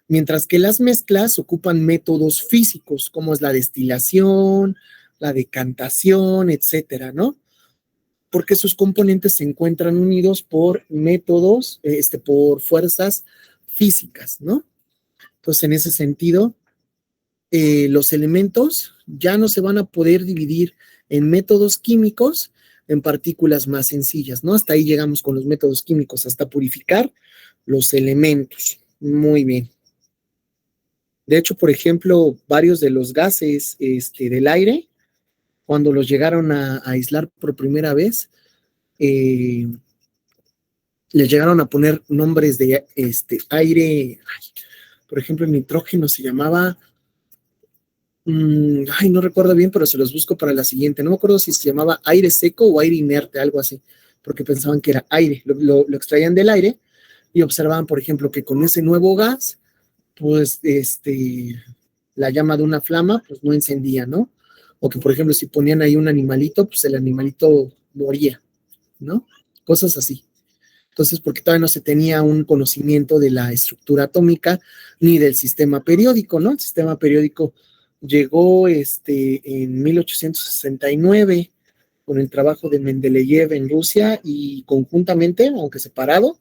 Mientras que las mezclas ocupan métodos físicos, como es la destilación, la decantación, etcétera, ¿no? Porque sus componentes se encuentran unidos por métodos, por fuerzas físicas, ¿no? Entonces, en ese sentido, los elementos ya no se van a poder dividir en métodos químicos en partículas más sencillas, ¿no? Hasta ahí llegamos con los métodos químicos, hasta purificar los elementos. Muy bien. De hecho, por ejemplo, varios de los gases del aire, cuando los llegaron a aislar por primera vez, les llegaron a poner nombres de aire. Por ejemplo, el nitrógeno se llamaba, no recuerdo bien, pero se los busco para la siguiente. No me acuerdo si se llamaba aire seco o aire inerte, algo así, porque pensaban que era aire. Lo extraían del aire y observaban, por ejemplo, que con ese nuevo gas, pues la llama de una flama, pues no encendía, ¿no? O que, por ejemplo, si ponían ahí un animalito, pues el animalito moría, ¿no? Cosas así. Entonces, porque todavía no se tenía un conocimiento de la estructura atómica ni del sistema periódico, ¿no? El sistema periódico llegó en 1869 con el trabajo de Mendeleev en Rusia y conjuntamente, aunque separado,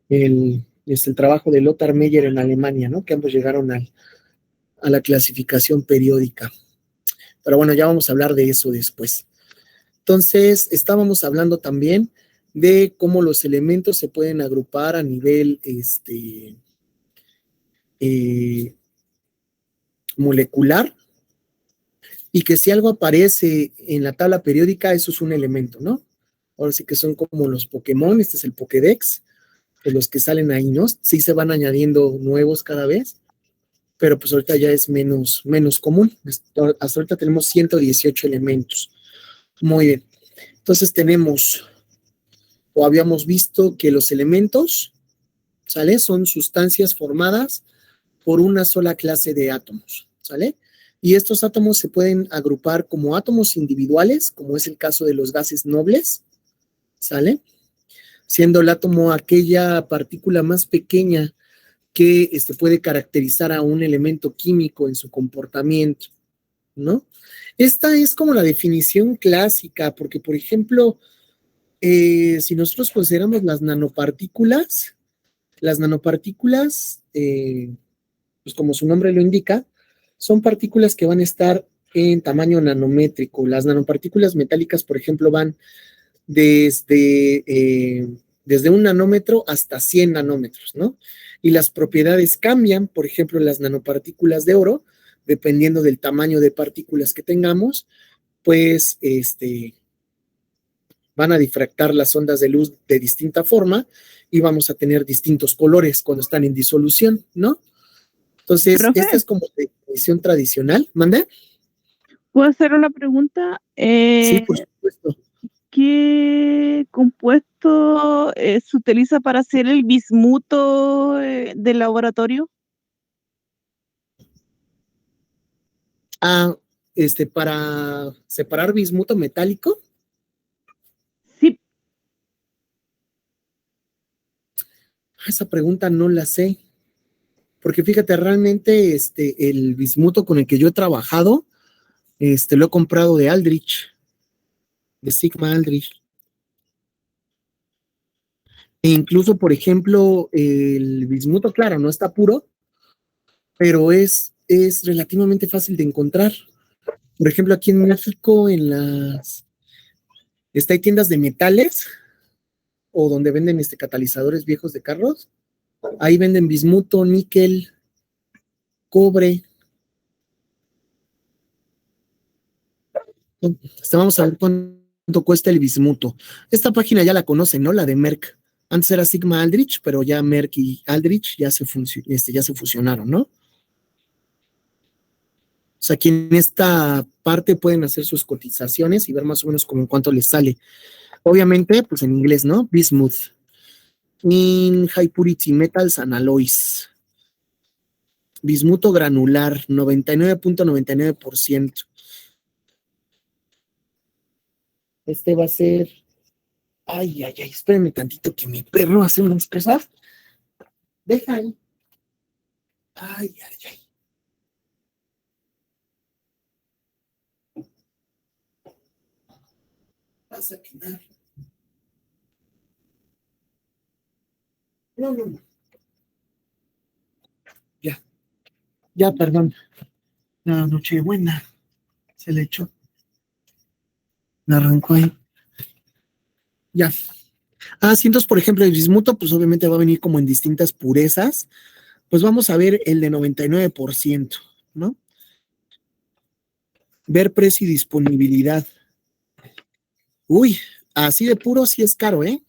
el trabajo de Lothar Meyer en Alemania, ¿no? Que ambos llegaron a la clasificación periódica. Pero bueno, ya vamos a hablar de eso después. Entonces, estábamos hablando también de cómo los elementos se pueden agrupar a nivel molecular y que si algo aparece en la tabla periódica, eso es un elemento, ¿no? Ahora sí que son como los Pokémon, este es el Pokédex, de los que salen ahí, ¿no? Sí se van añadiendo nuevos cada vez, pero pues ahorita ya es menos común. Hasta ahorita tenemos 118 elementos. Muy bien. Entonces tenemos, o habíamos visto que los elementos, ¿sale? Son sustancias formadas por una sola clase de átomos, ¿sale? Y estos átomos se pueden agrupar como átomos individuales, como es el caso de los gases nobles, ¿sale? Siendo el átomo aquella partícula más pequeña que puede caracterizar a un elemento químico en su comportamiento, ¿no? Esta es como la definición clásica, porque, por ejemplo, si nosotros consideramos las nanopartículas, pues como su nombre lo indica, son partículas que van a estar en tamaño nanométrico. Las nanopartículas metálicas, por ejemplo, van desde 1 nanómetro hasta 100 nanómetros, ¿no? Y las propiedades cambian, por ejemplo, las nanopartículas de oro, dependiendo del tamaño de partículas que tengamos, pues van a difractar las ondas de luz de distinta forma y vamos a tener distintos colores cuando están en disolución, ¿no? Entonces, Profe, esta es como la definición tradicional. ¿Mande? ¿puedo hacer una pregunta? Sí, por supuesto. ¿Qué compuesto se utiliza para hacer el bismuto del laboratorio? Ah, para separar bismuto metálico. Sí, Esa pregunta no la sé, porque fíjate, realmente el bismuto con el que yo he trabajado, lo he comprado de Aldrich, de Sigma Aldrich. E incluso, por ejemplo, el bismuto, claro, no está puro, pero es relativamente fácil de encontrar. Por ejemplo, aquí en México, hay tiendas de metales o donde venden catalizadores viejos de carros. Ahí venden bismuto, níquel, cobre. Vamos a ver cuánto cuesta el bismuto. Esta página ya la conocen, ¿no? La de Merck. Antes era Sigma Aldrich, pero ya Merck y Aldrich ya ya se fusionaron, ¿no? O sea, aquí en esta parte pueden hacer sus cotizaciones y ver más o menos como en cuánto les sale. Obviamente, pues en inglés, ¿no? Bismuth. In high purity metals and alloys. Bismuto granular, 99.99%. Este va a ser. Ay, ay, ay, espérenme tantito que mi perro hace unas cosas. Deja ahí. Ay, ay, ay. Vas a quemar. No, no, no. Ya, ya, perdón. La Nochebuena se le echó. Me arrancó ahí. Ya. Ah, sí, entonces, por ejemplo, el bismuto, pues obviamente va a venir como en distintas purezas. Pues vamos a ver el de 99%, ¿no? Ver precio y disponibilidad. Uy, así de puro sí es caro, ¿eh?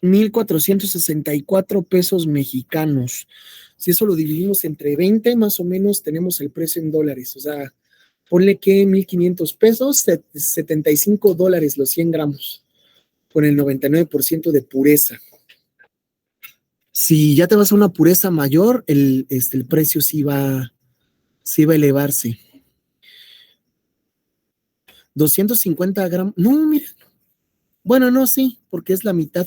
1,464 pesos mexicanos. Si eso lo dividimos entre 20, más o menos tenemos el precio en dólares. O sea, ponle que 1,500 pesos, $75 los 100 gramos, con el 99% de pureza. Si ya te vas a una pureza mayor, el precio sí va a elevarse. 250 gramos. No, mira. Bueno, no, sí, porque es la mitad.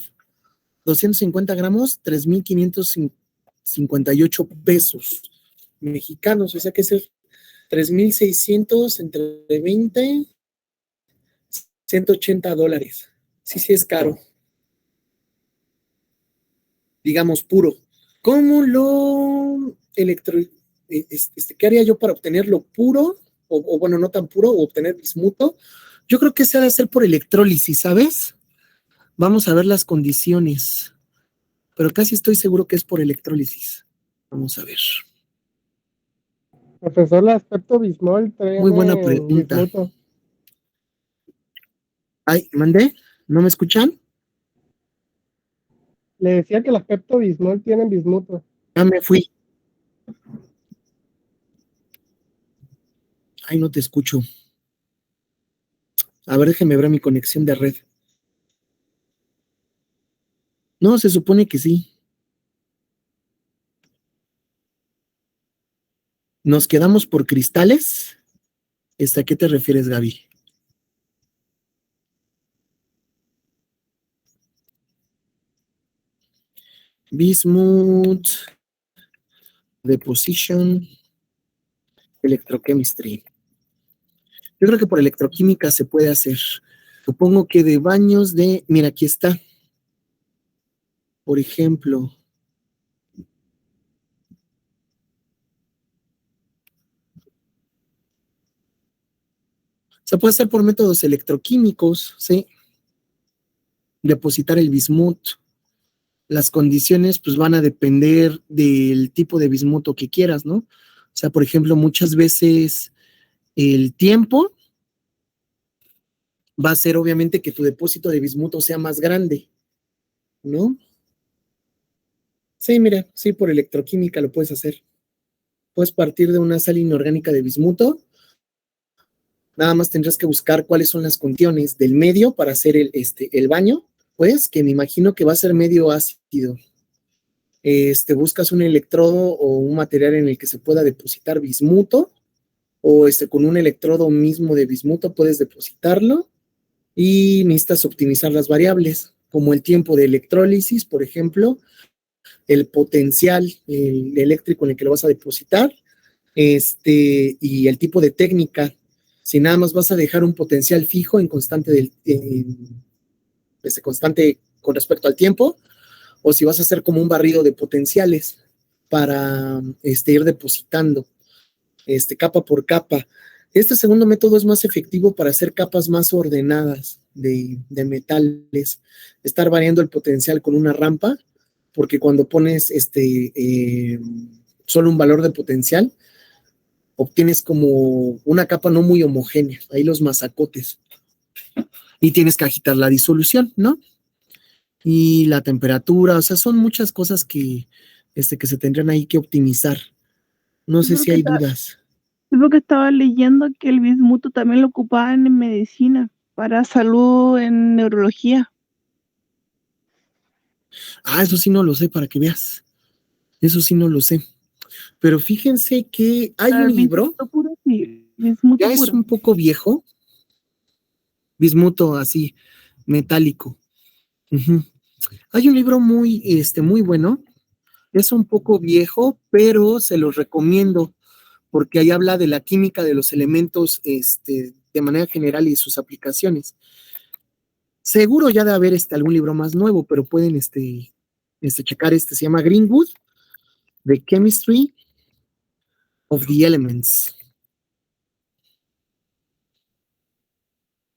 250 gramos, 3,558 pesos mexicanos. O sea que es 3,600 entre 20, $180. Sí, sí es caro. Digamos puro. ¿Cómo lo qué haría yo para obtenerlo puro? O bueno, no tan puro, o obtener bismuto. Yo creo que se ha de hacer por electrólisis, ¿sabes? Vamos a ver las condiciones, pero casi estoy seguro que es por electrólisis. Vamos a ver. Profesor, la Pepto Bismol Muy buena tiene pregunta. bismuto. Ay, ¿mandé? ¿No me escuchan? Le decía que las Pepto Bismol tienen bismuto. Ya me fui. Ay, no te escucho. A ver, déjeme ver mi conexión de red. No, se supone que sí. ¿Nos quedamos por cristales? ¿A qué te refieres, Gaby? Bismuth, deposition, electrochemistry. Yo creo que por electroquímica se puede hacer. Supongo que de baños de... Mira, aquí está. Por ejemplo, se puede hacer por métodos electroquímicos, ¿sí? Depositar el bismuth. Las condiciones pues van a depender del tipo de bismuto que quieras, ¿no? O sea, por ejemplo, muchas veces el tiempo va a ser obviamente que tu depósito de bismuto sea más grande, ¿no? Sí, mira, sí, por electroquímica lo puedes hacer. Puedes partir de una sal inorgánica de bismuto. Nada más tendrás que buscar cuáles son las condiciones del medio para hacer el baño, pues, que me imagino que va a ser medio ácido. Buscas un electrodo o un material en el que se pueda depositar bismuto, o con un electrodo mismo de bismuto puedes depositarlo, y necesitas optimizar las variables, como el tiempo de electrólisis, por ejemplo, el potencial el eléctrico en el que lo vas a depositar, y el tipo de técnica. Si nada más vas a dejar un potencial fijo en constante con respecto al tiempo, o si vas a hacer como un barrido de potenciales para ir depositando capa por capa. Este segundo método es más efectivo para hacer capas más ordenadas de metales, estar variando el potencial con una rampa, porque cuando pones solo un valor de potencial, obtienes como una capa no muy homogénea, ahí los masacotes, y tienes que agitar la disolución, ¿no? Y la temperatura, o sea, son muchas cosas que se tendrían ahí que optimizar. No sé si hay dudas. Creo que estaba leyendo que el bismuto también lo ocupaban en medicina, para salud en neurología. Ah, eso sí no lo sé, para que veas. Eso sí no lo sé. Pero fíjense que hay un libro, Bismuto puro, sí, bismuto ya es puro. un poco viejo, bismuto así, metálico. Ujú. Hay un libro muy bueno, Es un poco viejo, pero se los recomiendo porque ahí habla de la química de los elementos de manera general y sus aplicaciones. Seguro ya de haber algún libro más nuevo, pero pueden checar se llama Greenwood, The Chemistry of the Elements.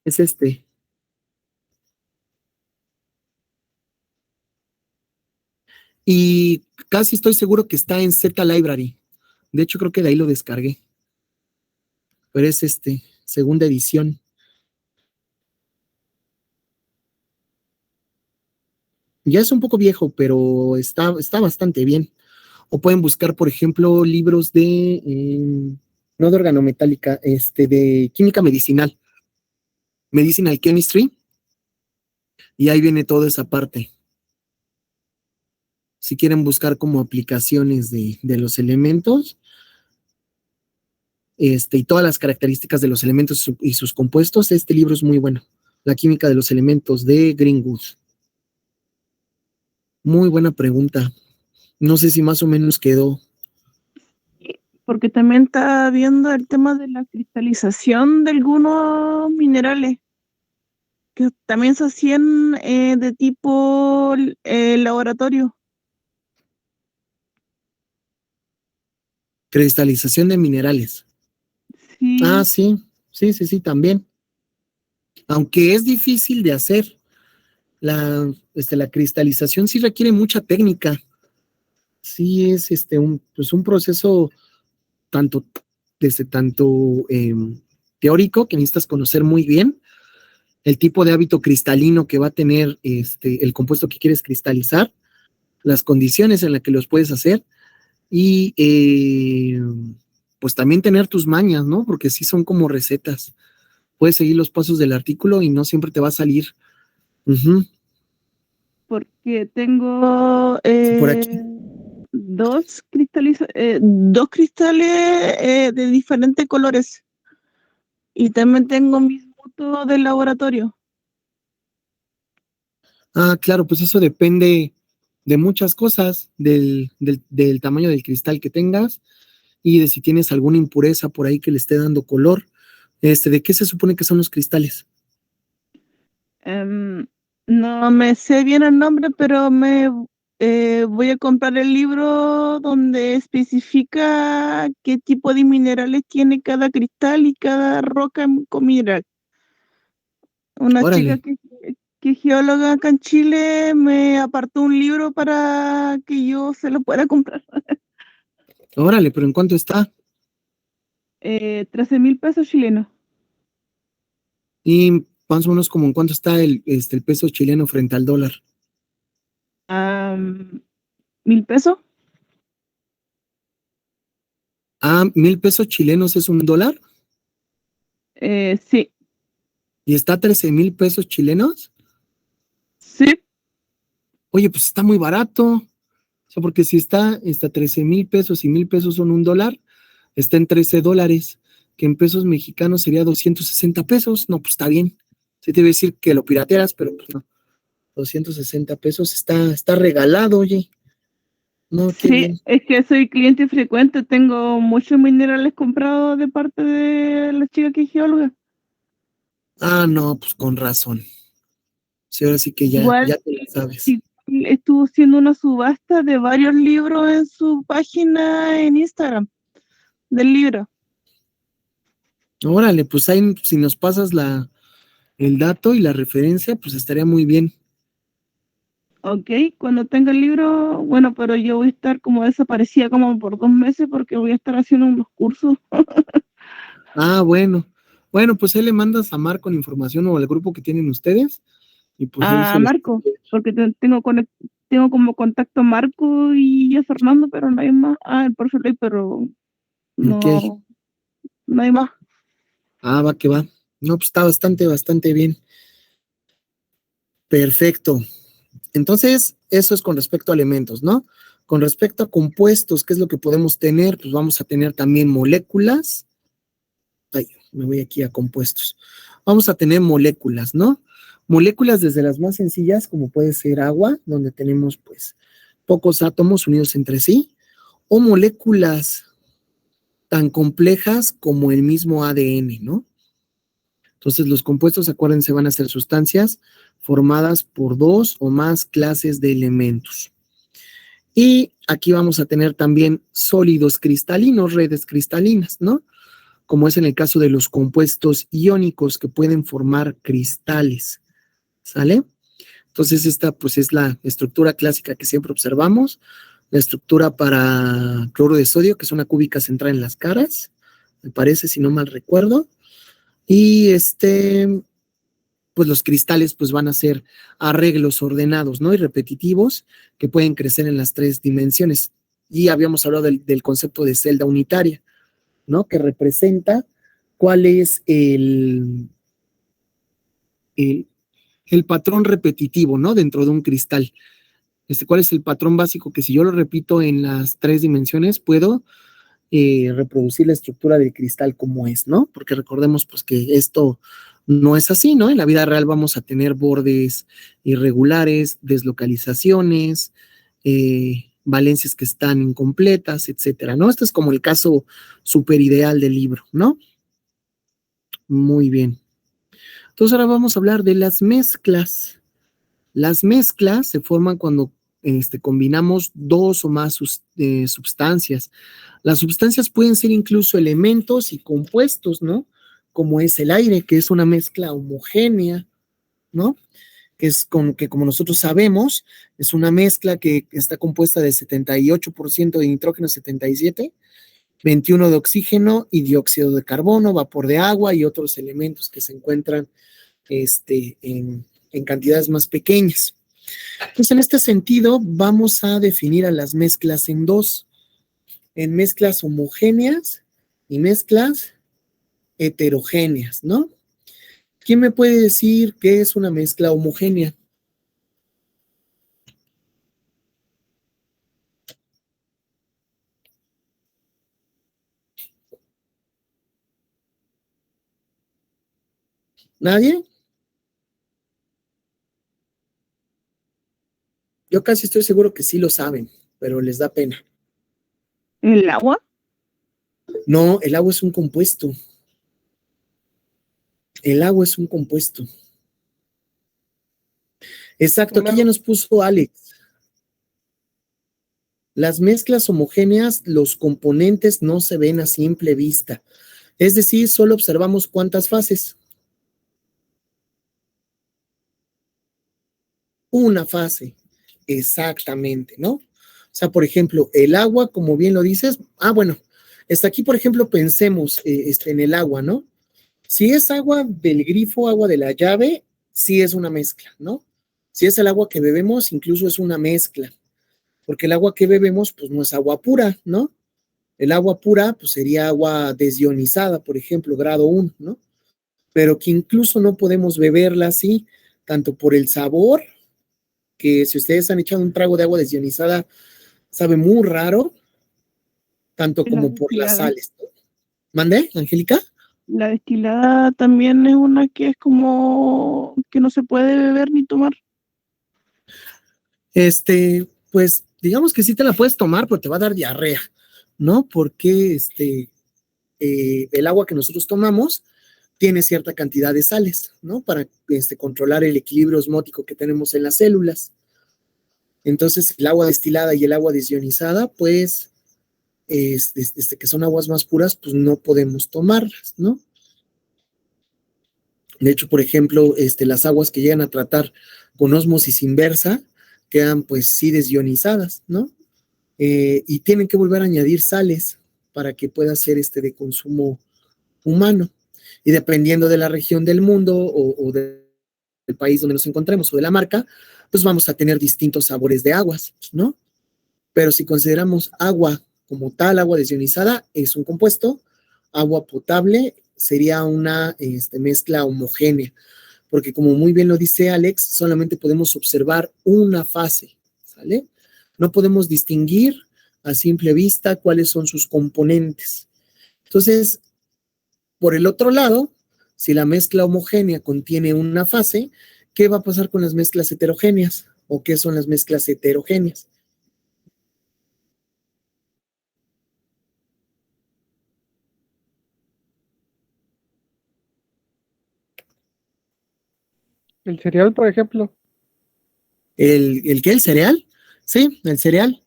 Es este. Y casi estoy seguro que está en Z Library. De hecho, creo que de ahí lo descargué. Pero es segunda edición. Ya es un poco viejo, pero está bastante bien. O pueden buscar, por ejemplo, libros no de organometálica, de química medicinal. Medicinal Chemistry. Y ahí viene toda esa parte. Si quieren buscar como aplicaciones de los elementos, y todas las características de los elementos y sus compuestos, este libro es muy bueno. La química de los elementos de Greenwood. Muy buena pregunta. No sé si más o menos quedó. Porque también está viendo el tema de la cristalización de algunos minerales, que también se hacían de tipo laboratorio. Cristalización de minerales. Sí. Ah, sí, también. Aunque es difícil de hacer, la cristalización sí requiere mucha técnica. Sí es un proceso tanto teórico, que necesitas conocer muy bien el tipo de hábito cristalino que va a tener el compuesto que quieres cristalizar, las condiciones en las que los puedes hacer y pues también tener tus mañas, ¿no? Porque sí son como recetas. Puedes seguir los pasos del artículo y no siempre te va a salir. Uh-huh. Porque tengo Por aquí. dos cristales de diferentes colores. Y también tengo mis fotos del laboratorio. Ah, claro, pues eso depende de muchas cosas, del tamaño del cristal que tengas y de si tienes alguna impureza por ahí que le esté dando color. ¿De qué se supone que son los cristales? No me sé bien el nombre, pero voy a comprar el libro donde especifica qué tipo de minerales tiene cada cristal y cada roca con mineral. Una chica Órale, que es geóloga acá en Chile me apartó un libro para que yo se lo pueda comprar. órale, pero ¿en cuánto está? 13,000 pesos chilenos. Y más o menos como en cuánto está el peso chileno frente al dólar. 1,000 pesos. Ah, 1,000 pesos chilenos es $1 Sí, y está 13,000 pesos chilenos. sí. Oye, pues está muy barato. O sea, porque si está 13,000 pesos y 1,000 pesos son $1, está en $13, que en pesos mexicanos sería 260 pesos. No, pues está bien. Sí te iba a decir que lo piratearas, pero pues no. 260 pesos está regalado, oye. No, qué Sí, bien. es que soy cliente frecuente, tengo muchos minerales comprados de parte de la chica que es geóloga. Ah, no, pues con razón. Sí, ahora sí que ya Igual te lo sabes. estuvo haciendo una subasta de varios libros en su página en Instagram, del libro. Órale, pues ahí si nos pasas el dato y la referencia, pues estaría muy bien. Ok, cuando tenga el libro, bueno, pero yo voy a estar como desaparecida como por 2 meses porque voy a estar haciendo unos cursos. Ah, bueno. Bueno, pues ahí le mandas a Marco la información o al grupo que tienen ustedes y pues ahí A se los... Marco, porque tengo como contacto a Marco y a Fernando, pero no hay más. Ah, el profe Ley, pero Ok. no hay más. Ah, va que va. No, pues está bastante bien. Perfecto. Entonces, eso es con respecto a elementos, ¿no? Con respecto a compuestos, ¿qué es lo que podemos tener? Pues vamos a tener también moléculas. Ay, me voy aquí a compuestos. Vamos a tener moléculas, ¿no? Moléculas desde las más sencillas, como puede ser agua, donde tenemos, pues, pocos átomos unidos entre sí, o moléculas tan complejas como el mismo ADN, ¿no? Entonces, los compuestos, acuérdense, van a ser sustancias formadas por dos o más clases de elementos. Y aquí vamos a tener también sólidos cristalinos, redes cristalinas, ¿no? Como es en el caso de los compuestos iónicos que pueden formar cristales, ¿sale? Entonces, esta pues es la estructura clásica que siempre observamos, la estructura para cloro de sodio, que es una cúbica central en las caras, me parece, si no mal recuerdo. Y pues los cristales pues van a ser arreglos ordenados, ¿no? Y repetitivos que pueden crecer en las 3 dimensiones. Y habíamos hablado del concepto de celda unitaria, ¿no? Que representa cuál es el patrón repetitivo, ¿no? Dentro de un cristal. ¿Cuál es el patrón básico? Que si yo lo repito en las 3 dimensiones, puedo reproducir la estructura del cristal como es, ¿no? Porque recordemos pues que esto no es así, ¿no? En la vida real vamos a tener bordes irregulares, deslocalizaciones, valencias que están incompletas, etcétera, ¿no? Este es como el caso súper ideal del libro, ¿no? Muy bien. Entonces ahora vamos a hablar de las mezclas. Las mezclas se forman cuando combinamos dos o más sustancias. Las sustancias pueden ser incluso elementos y compuestos, ¿no? Como es el aire, que es una mezcla homogénea, ¿no? Que es que como nosotros sabemos, es una mezcla que está compuesta de 78% de nitrógeno, 77%, 21% de oxígeno y dióxido de carbono, vapor de agua y otros elementos que se encuentran en cantidades más pequeñas. Entonces, en este sentido, vamos a definir a las mezclas en dos, en mezclas homogéneas y mezclas heterogéneas, ¿no? ¿Quién me puede decir qué es una mezcla homogénea? ¿Nadie? Yo casi estoy seguro que sí lo saben, pero les da pena. ¿El agua? No, el agua es un compuesto. El agua es un compuesto. Exacto, aquí ya nos puso Alex. Las mezclas homogéneas, los componentes no se ven a simple vista. Es decir, solo observamos cuántas fases. Una fase, exactamente, ¿no? O sea, por ejemplo, el agua, como bien lo dices, bueno, está aquí, por ejemplo, pensemos en el agua, ¿no? Si es agua del grifo, agua de la llave, sí es una mezcla, ¿no? Si es el agua que bebemos, incluso es una mezcla, porque el agua que bebemos, pues no es agua pura, ¿no? El agua pura, pues sería agua desionizada, por ejemplo, grado 1, ¿no? Pero que incluso no podemos beberla así, tanto por el sabor, que si ustedes han echado un trago de agua desionizada, sabe muy raro, tanto como por las sales, ¿no? ¿Mande, Angélica? La destilada también es una que es como que no se puede beber ni tomar. Pues digamos que sí te la puedes tomar, pero te va a dar diarrea, ¿no? Porque el agua que nosotros tomamos tiene cierta cantidad de sales, ¿no? Para controlar el equilibrio osmótico que tenemos en las células. Entonces, el agua destilada y el agua desionizada, pues, que son aguas más puras, pues no podemos tomarlas, ¿no? De hecho, por ejemplo, las aguas que llegan a tratar con ósmosis inversa quedan, pues, sí desionizadas, ¿no? Y tienen que volver a añadir sales para que pueda ser de consumo humano. Y dependiendo de la región del mundo o del país donde nos encontremos o de la marca, pues vamos a tener distintos sabores de aguas, ¿no? Pero si consideramos agua como tal, agua desionizada, es un compuesto, agua potable sería una mezcla homogénea, porque como muy bien lo dice Alex, solamente podemos observar una fase, ¿sale? No podemos distinguir a simple vista cuáles son sus componentes. Entonces, por el otro lado, si la mezcla homogénea contiene una fase, ¿qué va a pasar con las mezclas heterogéneas? ¿O qué son las mezclas heterogéneas? El cereal, por ejemplo. ¿El qué? ¿El cereal? Sí, el cereal,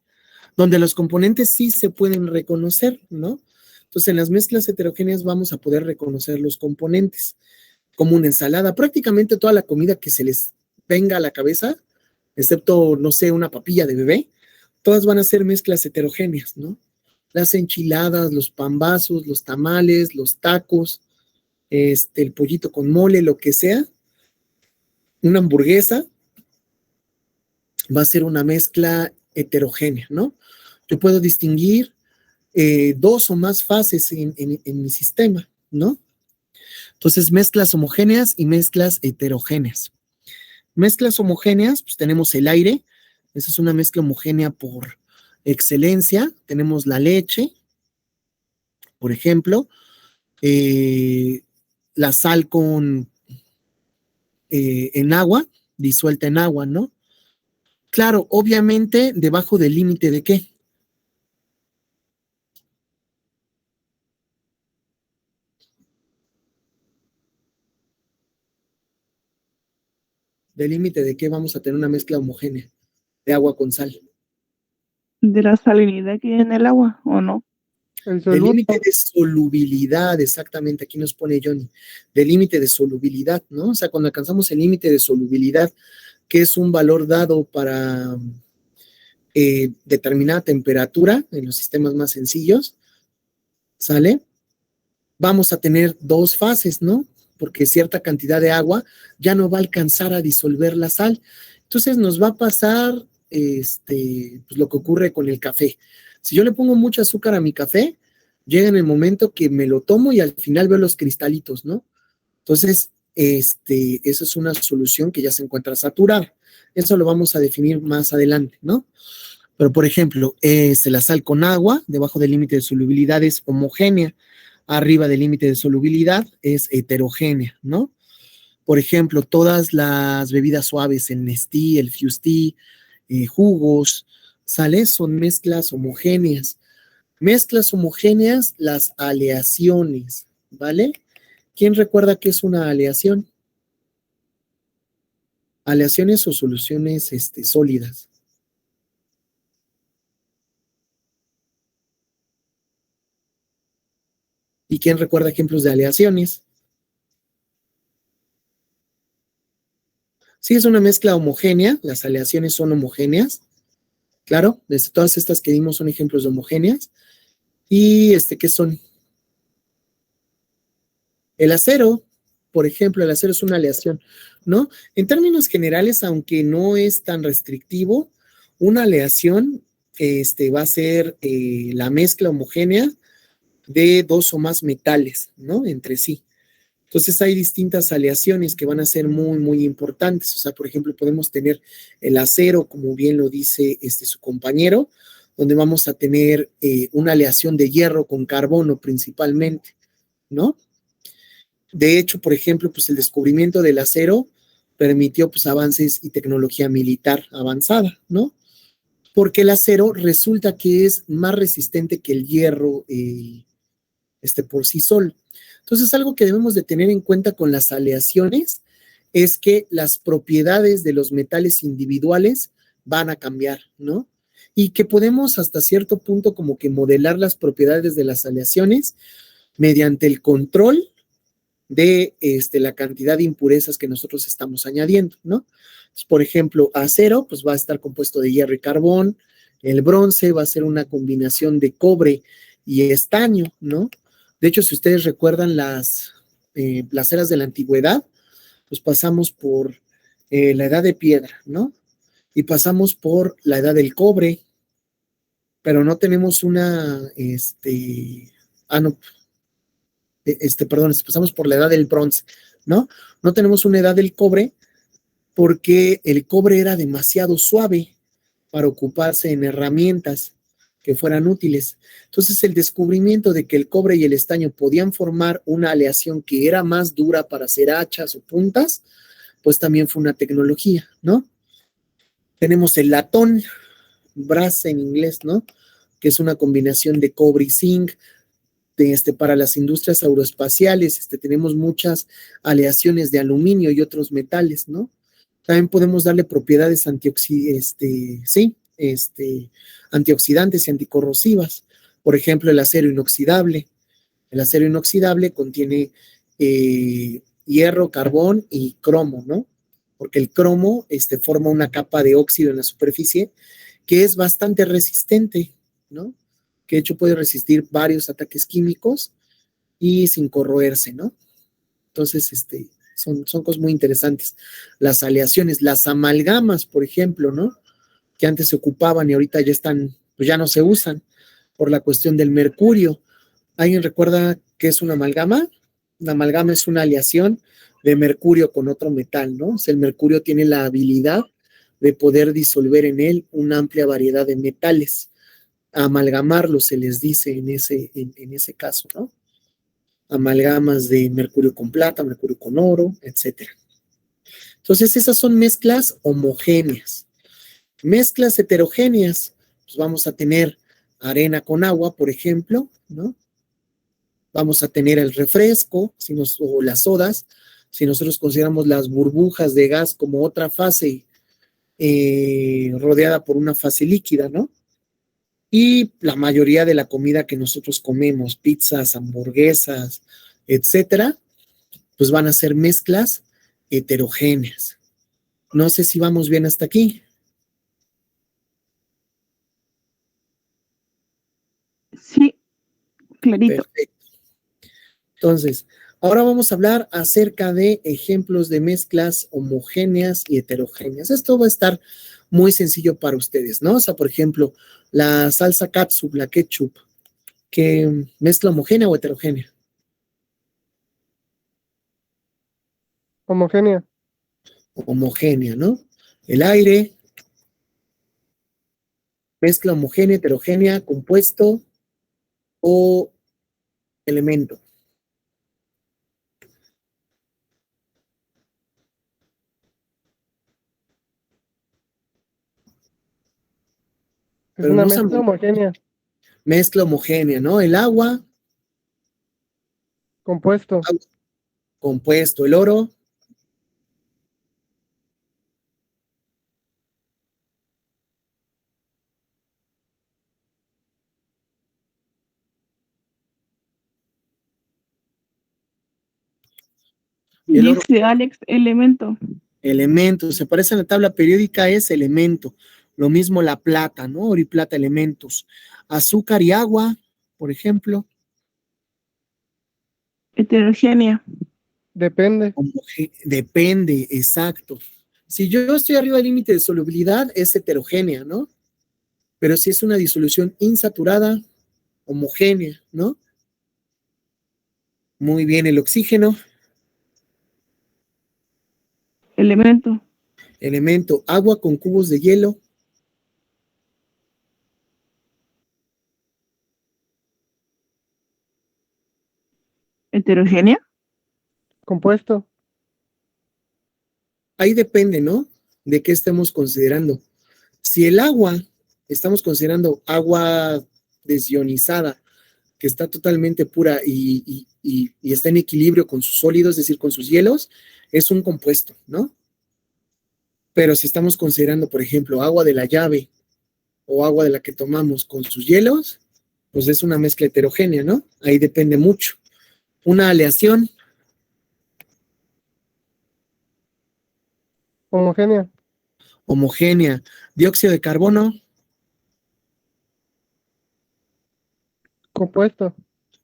donde los componentes sí se pueden reconocer, ¿no? Entonces, en las mezclas heterogéneas vamos a poder reconocer los componentes, como una ensalada. Prácticamente toda la comida que se les venga a la cabeza, excepto, no sé, una papilla de bebé, todas van a ser mezclas heterogéneas, ¿no? Las enchiladas, los pambazos, los tamales, los tacos, el pollito con mole, lo que sea, una hamburguesa, va a ser una mezcla heterogénea, ¿no? Yo puedo distinguir dos o más fases en mi sistema, ¿no? Entonces, mezclas homogéneas y mezclas heterogéneas. Mezclas homogéneas, pues tenemos el aire, esa es una mezcla homogénea por excelencia. Tenemos la leche, por ejemplo, la sal en agua, disuelta en agua, ¿no? Claro, obviamente, debajo del límite de ¿qué? Del límite de ¿qué? Vamos a tener una mezcla homogénea de agua con sal. De la salinidad que hay en el agua, ¿o no? El Del límite soluto. de solubilidad, exactamente, aquí nos pone Johnny, del límite de solubilidad, ¿no? O sea, cuando alcanzamos el límite de solubilidad, que es un valor dado para determinada temperatura en los sistemas más sencillos, ¿sale? Vamos a tener dos fases, ¿no? Porque cierta cantidad de agua ya no va a alcanzar a disolver la sal. Entonces nos va a pasar pues lo que ocurre con el café. Si yo le pongo mucho azúcar a mi café, llega en el momento que me lo tomo y al final veo los cristalitos, ¿no? Entonces, esa es una solución que ya se encuentra saturada. Eso lo vamos a definir más adelante, ¿no? Pero, por ejemplo, la sal con agua, debajo del límite de solubilidad es homogénea, arriba del límite de solubilidad es heterogénea, ¿no? Por ejemplo, todas las bebidas suaves, el Nestí, el Fusti, jugos, ¿sale? Son mezclas homogéneas. Mezclas homogéneas, las aleaciones, ¿vale? ¿Quién recuerda qué es una aleación? Aleaciones o soluciones sólidas. ¿Y quién recuerda ejemplos de aleaciones? Sí, es una mezcla homogénea, las aleaciones son homogéneas, claro, desde todas estas que dimos son ejemplos de homogéneas. ¿Y qué son? El acero, por ejemplo, el acero es una aleación, ¿no? En términos generales, aunque no es tan restrictivo, una aleación va a ser la mezcla homogénea de dos o más metales, ¿no? Entre sí. Entonces hay distintas aleaciones que van a ser muy, muy importantes. O sea, por ejemplo, podemos tener el acero, como bien lo dice su compañero, donde vamos a tener una aleación de hierro con carbono principalmente, ¿no? De hecho, por ejemplo, pues el descubrimiento del acero permitió pues avances y tecnología militar avanzada, ¿no? Porque el acero resulta que es más resistente que el hierro por sí solo. Entonces, algo que debemos de tener en cuenta con las aleaciones es que las propiedades de los metales individuales van a cambiar, ¿no? Y que podemos hasta cierto punto como que modelar las propiedades de las aleaciones mediante el control de la cantidad de impurezas que nosotros estamos añadiendo, ¿no? Entonces, por ejemplo, acero, pues va a estar compuesto de hierro y carbón, el bronce va a ser una combinación de cobre y estaño, ¿no? De hecho, si ustedes recuerdan las eras de la antigüedad, pues pasamos por la edad de piedra, ¿no? Y pasamos por la edad del cobre, pero no tenemos una, no, perdón, pasamos por la edad del bronce, ¿no? No tenemos una edad del cobre porque el cobre era demasiado suave para ocuparse en herramientas que fueran útiles. Entonces, el descubrimiento de que el cobre y el estaño podían formar una aleación que era más dura para hacer hachas o puntas, pues también fue una tecnología, ¿no? Tenemos el latón, brass en inglés, ¿no? Que es una combinación de cobre y zinc, para las industrias aeroespaciales, tenemos muchas aleaciones de aluminio y otros metales, ¿no? También podemos darle propiedades antioxidantes y anticorrosivas. Por ejemplo, el acero inoxidable. El acero inoxidable contiene hierro, carbón y cromo, ¿no? Porque el cromo forma una capa de óxido en la superficie que es bastante resistente, ¿no? Que de hecho puede resistir varios ataques químicos y sin corroerse, ¿no? Entonces, son cosas muy interesantes. Las aleaciones, las amalgamas, por ejemplo, ¿no? Que antes se ocupaban y ahorita ya están, pues ya no se usan por la cuestión del mercurio. ¿Alguien recuerda qué es una amalgama? Una amalgama es una aleación de mercurio con otro metal, ¿no? O sea, el mercurio tiene la habilidad de poder disolver en él una amplia variedad de metales. Amalgamarlos se les dice en ese caso, ¿no? Amalgamas de mercurio con plata, mercurio con oro, etcétera. Entonces, esas son mezclas homogéneas. Mezclas heterogéneas, pues vamos a tener arena con agua, por ejemplo, ¿no? Vamos a tener el refresco, o las sodas, si nosotros consideramos las burbujas de gas como otra fase rodeada por una fase líquida, ¿no? Y la mayoría de la comida que nosotros comemos, pizzas, hamburguesas, etcétera, pues van a ser mezclas heterogéneas. No sé si vamos bien hasta aquí. Sí, clarito. Perfecto. Entonces, ahora vamos a hablar acerca de ejemplos de mezclas homogéneas y heterogéneas. Esto va a estar muy sencillo para ustedes, ¿no? O sea, por ejemplo, la salsa catsup, la ketchup, ¿qué mezcla homogénea o heterogénea? Homogénea. Homogénea, ¿no? El aire, mezcla homogénea, heterogénea, compuesto o elemento. Es Pero una no mezcla homogénea. mezcla homogénea, ¿no? El agua, Compuesto. compuesto. El oro, y el oro, Dice Alex, elemento. elemento. Se parece a la tabla periódica, es elemento. Lo mismo la plata, ¿no? Oro y plata, elementos. Azúcar y agua, por ejemplo. Heterogénea. Depende. Depende, exacto. Si yo estoy arriba del límite de solubilidad, es heterogénea, ¿no? Pero si es una disolución insaturada, homogénea, ¿no? Muy bien, el oxígeno, Elemento. elemento, agua con cubos de hielo, Heterogénea. Compuesto. ahí depende, ¿no? De qué estemos considerando. Si el agua, estamos considerando agua desionizada, que está totalmente pura y está en equilibrio con sus sólidos, es decir, con sus hielos, es un compuesto, ¿no? Pero si estamos considerando, por ejemplo, agua de la llave o agua de la que tomamos con sus hielos, pues es una mezcla heterogénea, ¿no? Ahí depende mucho. Una aleación, Homogénea. homogénea, dióxido de carbono, Compuesto.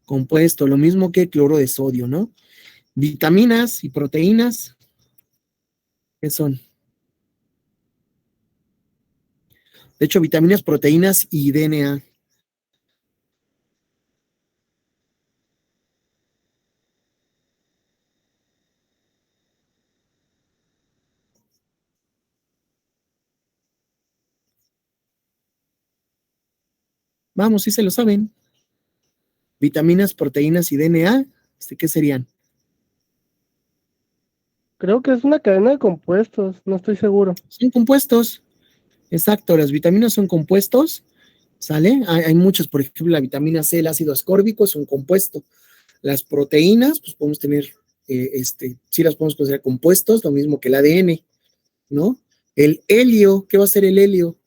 compuesto, lo mismo que cloro de sodio, ¿no? Vitaminas y proteínas, ¿qué son? De hecho, vitaminas, proteínas y DNA. Vamos, sí se lo saben. Vitaminas, proteínas y DNA, ¿qué serían? Creo que es una cadena de compuestos. No estoy seguro. Son compuestos. Exacto, las vitaminas son compuestos ¿Sale? Hay muchos, por ejemplo, la vitamina C, el ácido ascórbico es un compuesto. Las proteínas, pues podemos tener, sí las podemos considerar compuestos, lo mismo que el ADN, ¿no? El helio, ¿qué va a ser el helio?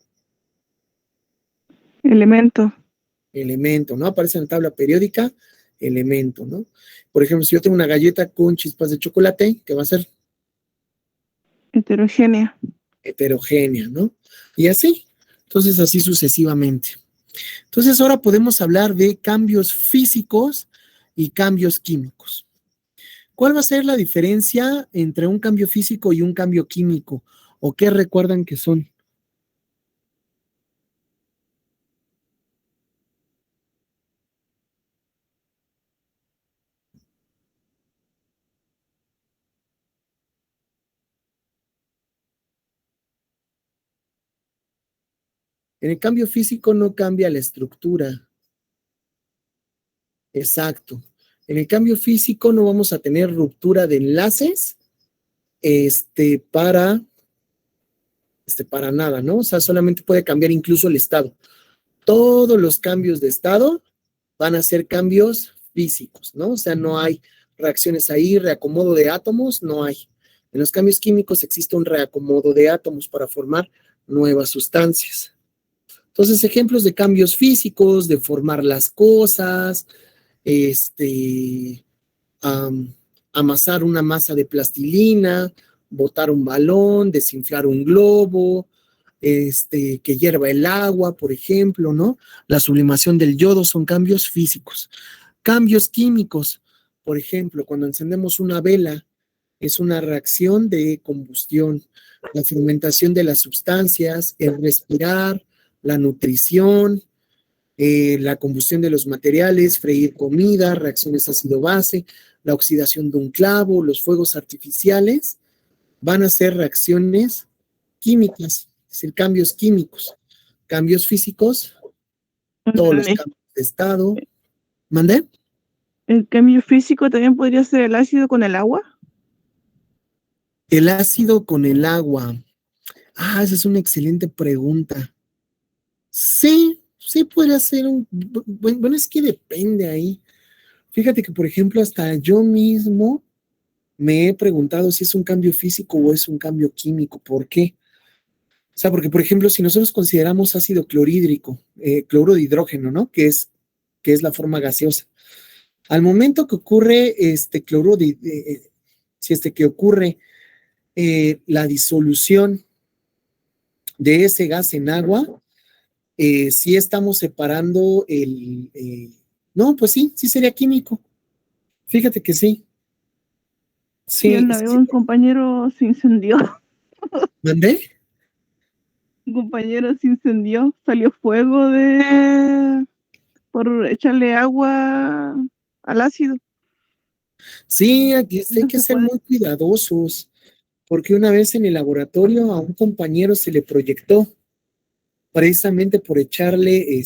Elemento. Elemento, ¿no? Aparece en la tabla periódica, elemento, ¿no? Por ejemplo, si yo tengo una galleta con chispas de chocolate, ¿qué va a ser? Heterogénea. Heterogénea, ¿no? Y así, entonces así sucesivamente. Entonces ahora podemos hablar de cambios físicos y cambios químicos. ¿Cuál va a ser la diferencia entre un cambio físico y un cambio químico? ¿O qué recuerdan que son? En el cambio físico no cambia la estructura. Exacto. En el cambio físico no vamos a tener ruptura de enlaces para nada, ¿no? O sea, solamente puede cambiar incluso el estado. Todos los cambios de estado van a ser cambios físicos, ¿no? O sea, no hay reacciones ahí, reacomodo de átomos, no hay. En los cambios químicos existe un reacomodo de átomos para formar nuevas sustancias. Entonces, ejemplos de cambios físicos, de formar las cosas, amasar una masa de plastilina, botar un balón, desinflar un globo, que hierva el agua, por ejemplo, ¿no? La sublimación del yodo son cambios físicos. Cambios químicos, por ejemplo, cuando encendemos una vela, es una reacción de combustión, la fermentación de las sustancias, el respirar, la nutrición, la combustión de los materiales, freír comida, reacciones ácido-base, la oxidación de un clavo, los fuegos artificiales, van a ser reacciones químicas, es decir, cambios químicos, cambios físicos, todos los cambios de estado. ¿Mandé? ¿El cambio físico también podría ser el ácido con el agua? El ácido con el agua. Ah, esa es una excelente pregunta. Sí, sí podría ser bueno, es que depende ahí. Fíjate que, por ejemplo, hasta yo mismo me he preguntado si es un cambio físico o es un cambio químico. ¿Por qué? O sea, porque, por ejemplo, si nosotros consideramos ácido clorhídrico, cloruro de hidrógeno, ¿no? Que es la forma gaseosa. Al momento que ocurre que ocurre la disolución de ese gas en agua, sí estamos separando no, pues sí sería químico. Fíjate que sí. Sí, Sí, una vez un compañero se incendió. ¿mandé? Un compañero se incendió, salió fuego por echarle agua al ácido. Sí, aquí hay No que se ser puede. muy cuidadosos, porque una vez en el laboratorio a un compañero se le proyectó precisamente por echarle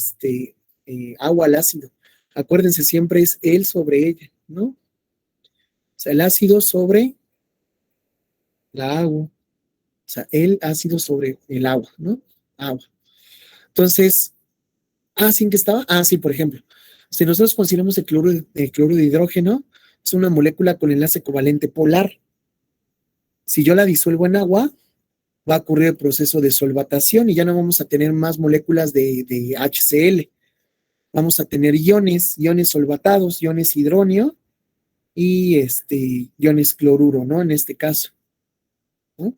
agua al ácido. Acuérdense, siempre es él sobre ella, ¿no? O sea, el ácido sobre la agua. O sea, el ácido sobre el agua, ¿no? Agua. Entonces, ¿sin que estaba? Sí, por ejemplo, si nosotros consideramos el cloro de hidrógeno, es una molécula con enlace covalente polar. Si yo la disuelvo en agua, va a ocurrir el proceso de solvatación y ya no vamos a tener más moléculas de HCl. Vamos a tener iones solvatados, iones hidróneo y iones cloruro, ¿no? En este caso, ¿no?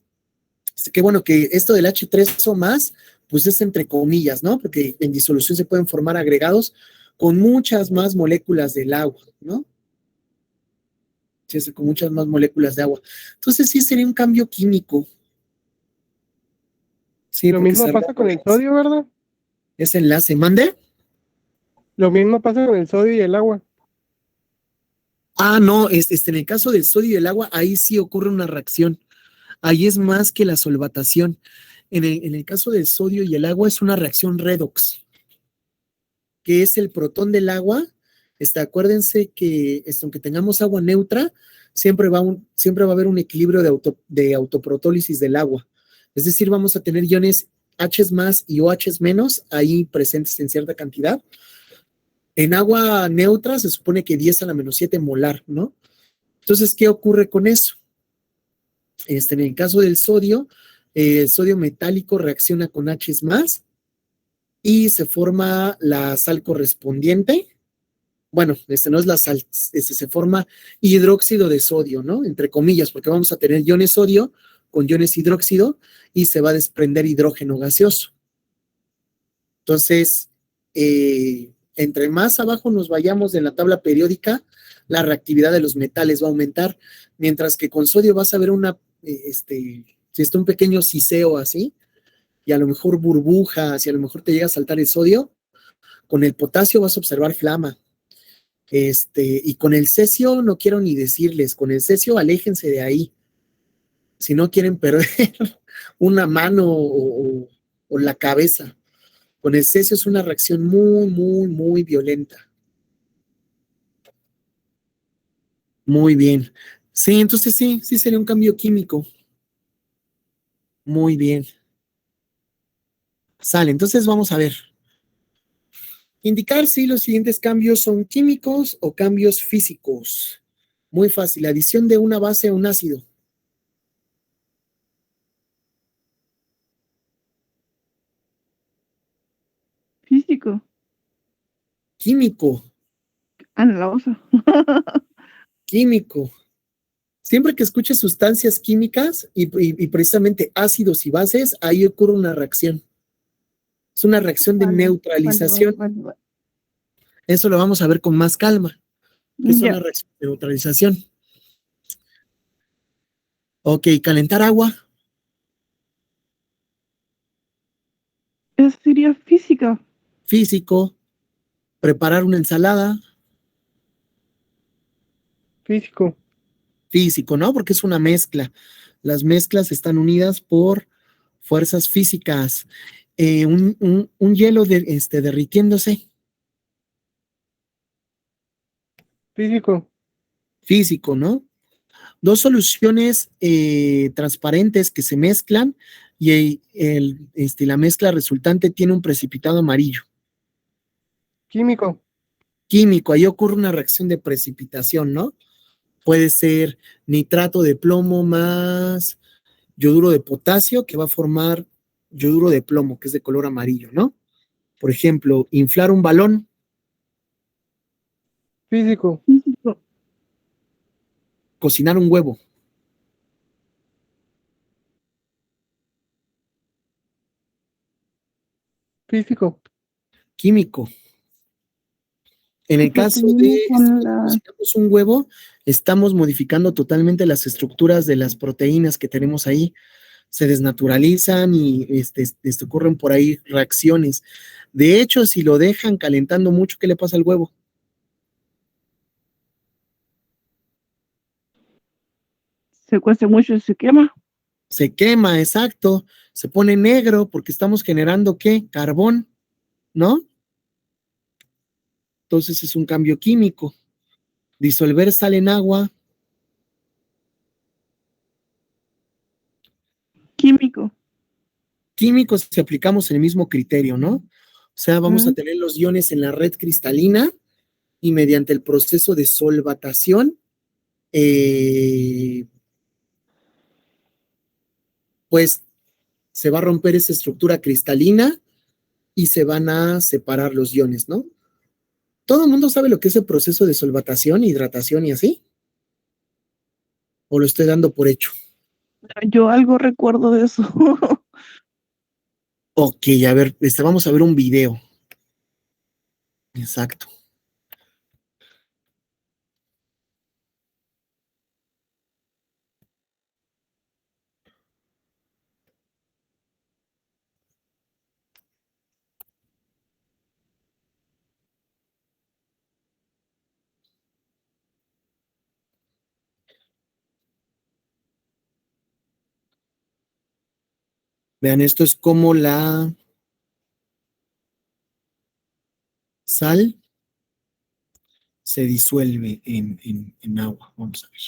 Qué bueno que esto del H3 o más, pues es entre comillas, ¿no? Porque en disolución se pueden formar agregados con muchas más moléculas del agua, ¿no? Sí, con muchas más moléculas de agua. Entonces sí sería un cambio químico. Sí, Lo porque mismo pasa con el sodio, ¿verdad? ese enlace. ¿Mande? Lo mismo pasa con el sodio y el agua. No, en el caso del sodio y el agua, ahí sí ocurre una reacción. Ahí es más que la solvatación. En el caso del sodio y el agua es una reacción redox, que es el protón del agua. Acuérdense que aunque tengamos agua neutra, siempre va a haber un equilibrio de autoprotólisis del agua. Es decir, vamos a tener iones H's más y OH's menos ahí presentes en cierta cantidad. En agua neutra se supone que 10 a la menos 7 molar, ¿no? Entonces, ¿qué ocurre con eso? En el caso del sodio, el sodio metálico reacciona con H's más y se forma la sal correspondiente. Bueno, no es la sal, se forma hidróxido de sodio, ¿no? Entre comillas, porque vamos a tener iones sodio con iones hidróxido y se va a desprender hidrógeno gaseoso. Entonces, entre más abajo nos vayamos en la tabla periódica, la reactividad de los metales va a aumentar, mientras que con sodio vas a ver si está un pequeño siseo así, y a lo mejor burbujas, y a lo mejor te llega a saltar el sodio, con el potasio vas a observar flama. Y con el cesio no quiero ni decirles, con el cesio aléjense de ahí, si no quieren perder una mano o la cabeza. Con el cesio es una reacción muy, muy, muy violenta. Muy bien. Sí, entonces sí sería un cambio químico. Muy bien. Sale, entonces vamos a ver. Indicar si los siguientes cambios son químicos o cambios físicos. Muy fácil, adición de una base a un ácido. Físico. Químico, No la uso. químico. Siempre que escuches sustancias químicas y precisamente ácidos y bases, ahí ocurre una reacción. Es una reacción de neutralización. Vale. Eso lo vamos a ver con más calma, que es una Ya, reacción de neutralización. Ok, calentar agua, eso sería física. físico. Preparar una ensalada, Físico. físico, ¿no? Porque es una mezcla. Las mezclas están unidas por fuerzas físicas. Un hielo derritiéndose, Físico. físico, ¿no? Dos soluciones transparentes que se mezclan y la mezcla resultante tiene un precipitado amarillo. Químico. Químico, ahí ocurre una reacción de precipitación, ¿no? Puede ser nitrato de plomo más yoduro de potasio, que va a formar yoduro de plomo, que es de color amarillo, ¿no? Por ejemplo, inflar un balón, Físico. Físico. cocinar un huevo, Físico. químico. En el caso Proteína de con cuando la cocinamos un huevo, estamos modificando totalmente las estructuras de las proteínas que tenemos ahí. Se desnaturalizan y ocurren por ahí reacciones. De hecho, si lo dejan calentando mucho, ¿qué le pasa al huevo? se cuece mucho y se quema. Se quema, exacto. Se pone negro porque estamos generando ¿qué? Carbón, ¿no? Entonces es un cambio químico. Disolver sal en agua, Químico. químicos si aplicamos el mismo criterio, ¿no? O sea, vamos a tener los iones en la red cristalina y mediante el proceso de solvatación, pues se va a romper esa estructura cristalina y se van a separar los iones, ¿no? ¿Todo el mundo sabe lo que es el proceso de solvatación, hidratación y así? ¿O lo estoy dando por hecho? Yo algo recuerdo de eso. Ok, a ver, vamos a ver un video. Exacto. Vean, esto es como la sal se disuelve en agua. Vamos a ver.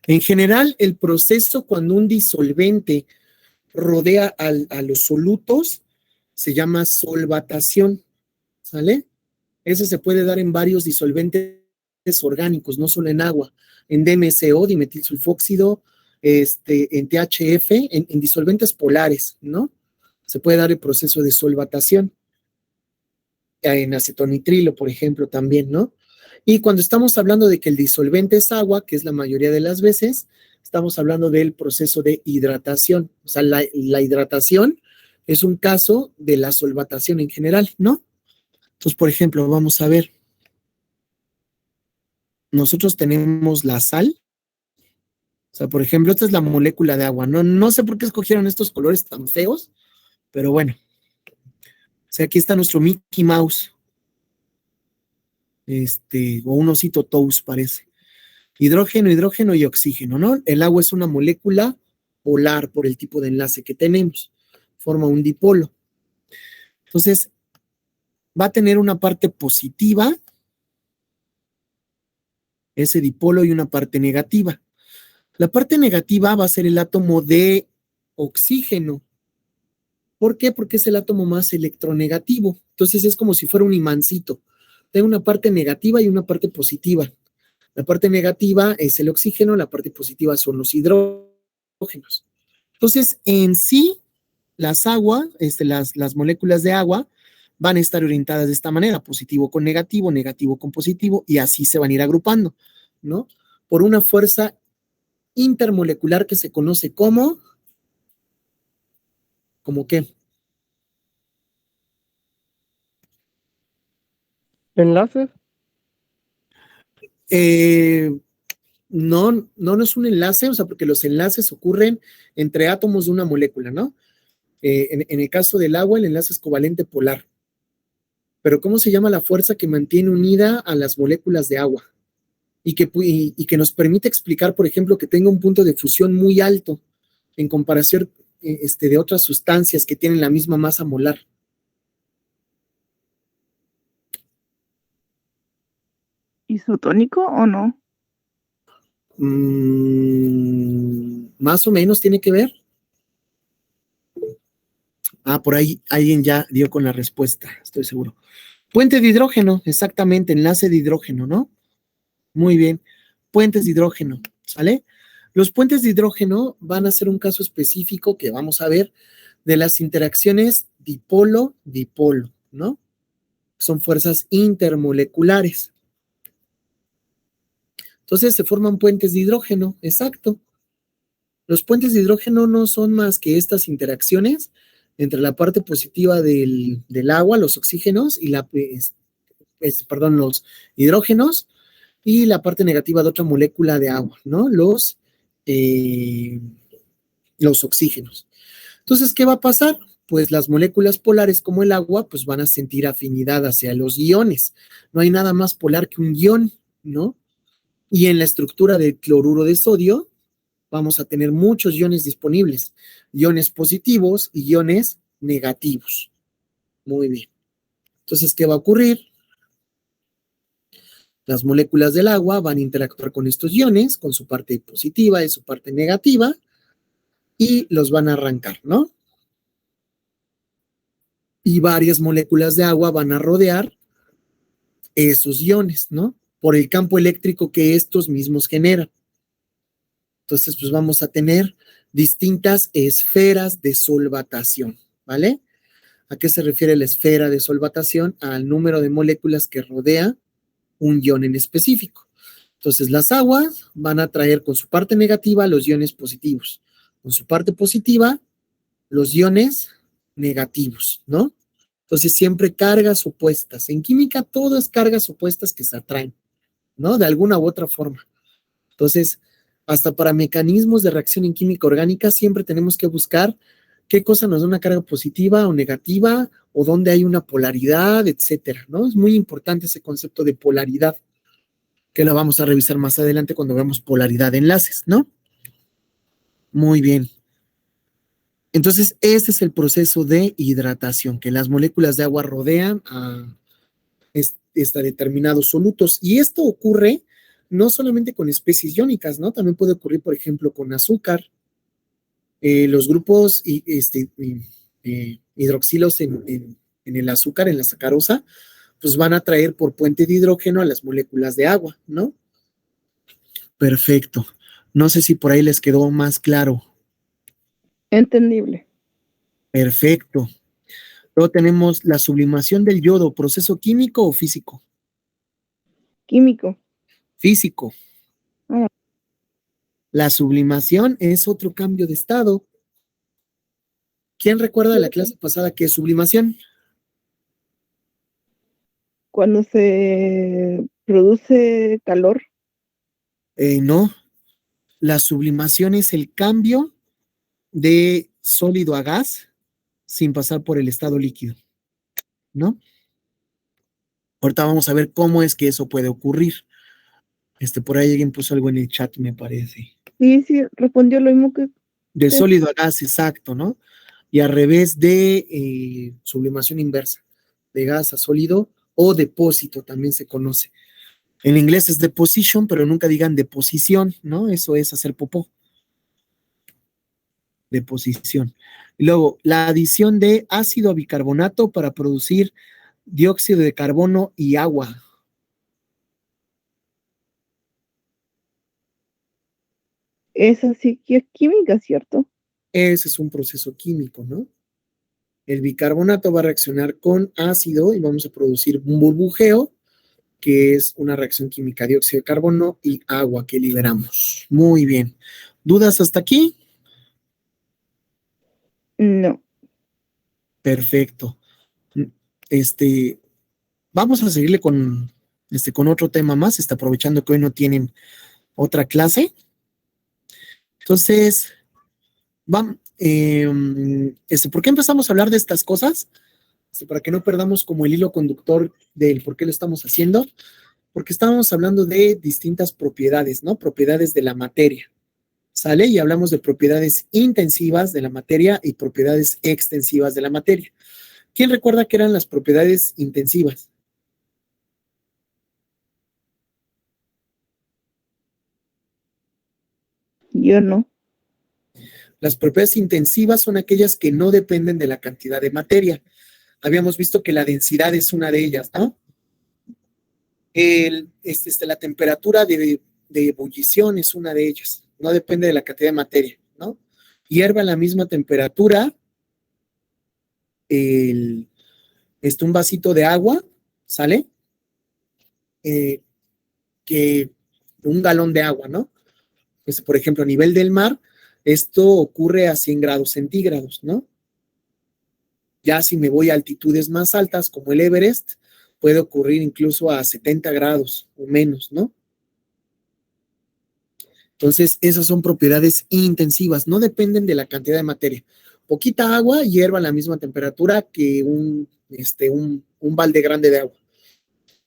En general, el proceso cuando un disolvente rodea a los solutos se llama solvatación, ¿sale? Eso se puede dar en varios disolventes orgánicos, no solo en agua, en DMSO, dimetilsulfóxido, en THF, en disolventes polares, ¿no? Se puede dar el proceso de solvatación. En acetonitrilo, por ejemplo, también, ¿no? Y cuando estamos hablando de que el disolvente es agua, que es la mayoría de las veces, estamos hablando del proceso de hidratación. O sea, la hidratación es un caso de la solvatación en general, ¿no? Entonces, por ejemplo, vamos a ver. Nosotros tenemos la sal. O sea, por ejemplo, esta es la molécula de agua. No sé por qué escogieron estos colores tan feos, pero bueno. O sea, aquí está nuestro Mickey Mouse. O un osito Tous parece. Hidrógeno, hidrógeno y oxígeno, ¿no? El agua es una molécula polar por el tipo de enlace que tenemos. Forma un dipolo. Entonces, va a tener una parte positiva, ese dipolo, y una parte negativa. La parte negativa va a ser el átomo de oxígeno. ¿Por qué? Porque es el átomo más electronegativo. Entonces es como si fuera un imancito. Tengo una parte negativa y una parte positiva. La parte negativa es el oxígeno, la parte positiva son los hidrógenos. Entonces, en sí, las aguas, las moléculas de agua van a estar orientadas de esta manera, positivo con negativo, negativo con positivo, y así se van a ir agrupando, ¿no? Por una fuerza intermolecular que se conoce como ¿qué? ¿Enlaces? No es un enlace, o sea, porque los enlaces ocurren entre átomos de una molécula, ¿no? En el caso del agua, el enlace es covalente polar. Pero ¿cómo se llama la fuerza que mantiene unida a las moléculas de agua? Y que nos permite explicar, por ejemplo, que tenga un punto de fusión muy alto en comparación de otras sustancias que tienen la misma masa molar. ¿Isotónico o no? Más o menos tiene que ver. Por ahí alguien ya dio con la respuesta, estoy seguro. Puente de hidrógeno, exactamente, enlace de hidrógeno, ¿no? Muy bien. Puentes de hidrógeno, ¿sale? Los puentes de hidrógeno van a ser un caso específico que vamos a ver de las interacciones dipolo-dipolo, ¿no? Son fuerzas intermoleculares. Entonces se forman puentes de hidrógeno, exacto. Los puentes de hidrógeno no son más que estas interacciones entre la parte positiva del agua, los oxígenos, y los hidrógenos, y la parte negativa de otra molécula de agua, ¿no? Los oxígenos. Entonces, ¿qué va a pasar? Pues las moléculas polares como el agua, pues van a sentir afinidad hacia los iones. No hay nada más polar que un ion, ¿no? Y en la estructura del cloruro de sodio, vamos a tener muchos iones disponibles, iones positivos y iones negativos. Muy bien. Entonces, ¿qué va a ocurrir? Las moléculas del agua van a interactuar con estos iones, con su parte positiva y su parte negativa, y los van a arrancar, ¿no? Y varias moléculas de agua van a rodear esos iones, ¿no? Por el campo eléctrico que estos mismos generan. Entonces, pues vamos a tener distintas esferas de solvatación, ¿vale? ¿A qué se refiere la esfera de solvatación? Al número de moléculas que rodea un ion en específico. Entonces, las aguas van a traer con su parte negativa los iones positivos, con su parte positiva los iones negativos, ¿no? Entonces, siempre cargas opuestas. En química, todo es cargas opuestas que se atraen, ¿no? De alguna u otra forma. Entonces, hasta para mecanismos de reacción en química orgánica, siempre tenemos que buscar qué cosa nos da una carga positiva o negativa, o dónde hay una polaridad, etcétera, ¿no? Es muy importante ese concepto de polaridad, que lo vamos a revisar más adelante cuando veamos polaridad de enlaces, ¿no? Muy bien. Entonces, este es el proceso de hidratación, que las moléculas de agua rodean a determinados solutos. Y esto ocurre no solamente con especies iónicas, ¿no? También puede ocurrir, por ejemplo, con azúcar. Los grupos hidroxilos en el azúcar, en la sacarosa, pues van a atraer por puente de hidrógeno a las moléculas de agua, ¿no? Perfecto. No sé si por ahí les quedó más claro. Entendible. Perfecto. Luego tenemos la sublimación del yodo, ¿proceso químico o físico? Químico. Físico. Ah. La sublimación es otro cambio de estado. ¿Quién recuerda de la clase pasada qué es sublimación? Cuando se produce calor. No. La sublimación es el cambio de sólido a gas sin pasar por el estado líquido, ¿no? Ahorita vamos a ver cómo es que eso puede ocurrir. Por ahí alguien puso algo en el chat, me parece. Sí, respondió lo mismo que De usted. sólido a gas, exacto, ¿no? Y al revés de sublimación inversa, de gas a sólido o depósito también se conoce. En inglés es deposition, pero nunca digan deposición, ¿no? Eso es hacer popó. Deposición. Y luego, la adición de ácido a bicarbonato para producir dióxido de carbono y agua. Esa sí que es química, ¿cierto? Ese es un proceso químico, ¿no? El bicarbonato va a reaccionar con ácido y vamos a producir un burbujeo, que es una reacción química, dióxido de carbono y agua que liberamos. Muy bien. ¿Dudas hasta aquí? No. Perfecto. Vamos a seguirle con otro tema más, aprovechando que hoy no tienen otra clase. Entonces, ¿por qué empezamos a hablar de estas cosas? Para que no perdamos como el hilo conductor del por qué lo estamos haciendo, porque estábamos hablando de distintas propiedades, ¿no? Propiedades de la materia, ¿sale? Y hablamos de propiedades intensivas de la materia y propiedades extensivas de la materia. ¿Quién recuerda qué eran las propiedades intensivas? Yo no. Las propiedades intensivas son aquellas que no dependen de la cantidad de materia. Habíamos visto que la densidad es una de ellas, ¿no? La temperatura de ebullición es una de ellas. No depende de la cantidad de materia, ¿no? Hierva a la misma temperatura un vasito de agua, ¿sale? Que un galón de agua, ¿no? Por ejemplo, a nivel del mar, esto ocurre a 100 grados centígrados, ¿no? Ya si me voy a altitudes más altas, como el Everest, puede ocurrir incluso a 70 grados o menos, ¿no? Entonces, esas son propiedades intensivas, no dependen de la cantidad de materia. Poquita agua hierva a la misma temperatura que un balde grande de agua.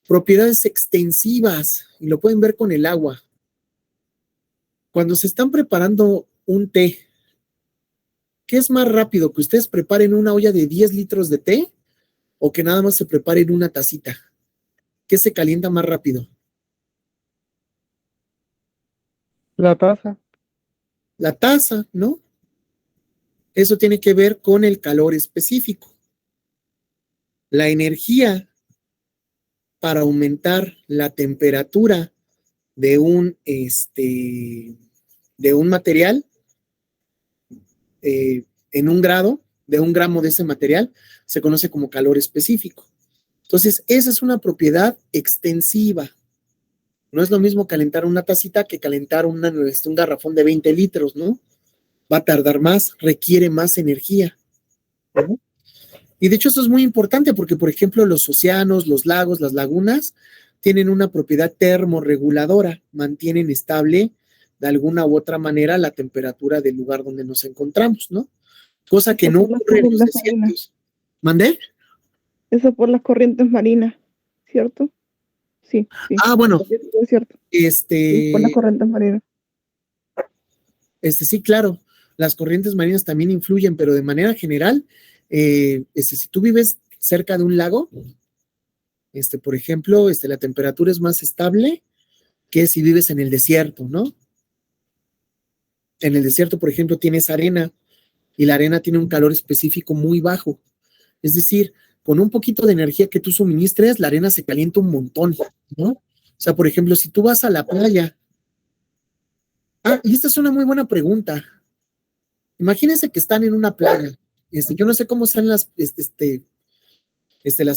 Propiedades extensivas, y lo pueden ver con el agua. Cuando se están preparando un té, ¿qué es más rápido? ¿Que ustedes preparen una olla de 10 litros de té o que nada más se preparen una tacita? ¿Qué se calienta más rápido? La taza. La taza, ¿no? Eso tiene que ver con el calor específico. La energía para aumentar la temperatura de un material en un grado, de un gramo de ese material, se conoce como calor específico. Entonces, esa es una propiedad extensiva. No es lo mismo calentar una tacita que calentar un garrafón de 20 litros, ¿no? Va a tardar más, requiere más energía, ¿no? Y de hecho esto es muy importante porque, por ejemplo, los océanos, los lagos, las lagunas tienen una propiedad termorreguladora, mantienen estable de alguna u otra manera la temperatura del lugar donde nos encontramos, ¿no? Cosa que no ocurre en los desiertos. ¿Mandé? Eso por las corrientes marinas, ¿cierto? Sí. Ah, bueno. Es cierto. Sí, por las corrientes marinas. Sí, claro. Las corrientes marinas también influyen, pero de manera general, si tú vives cerca de un lago, por ejemplo, la temperatura es más estable que si vives en el desierto, ¿no? En el desierto, por ejemplo, tienes arena y la arena tiene un calor específico muy bajo. Es decir, con un poquito de energía que tú suministres, la arena se calienta un montón, ¿no? O sea, por ejemplo, si tú vas a la playa. Y esta es una muy buena pregunta. Imagínense que están en una playa. Yo no sé cómo están las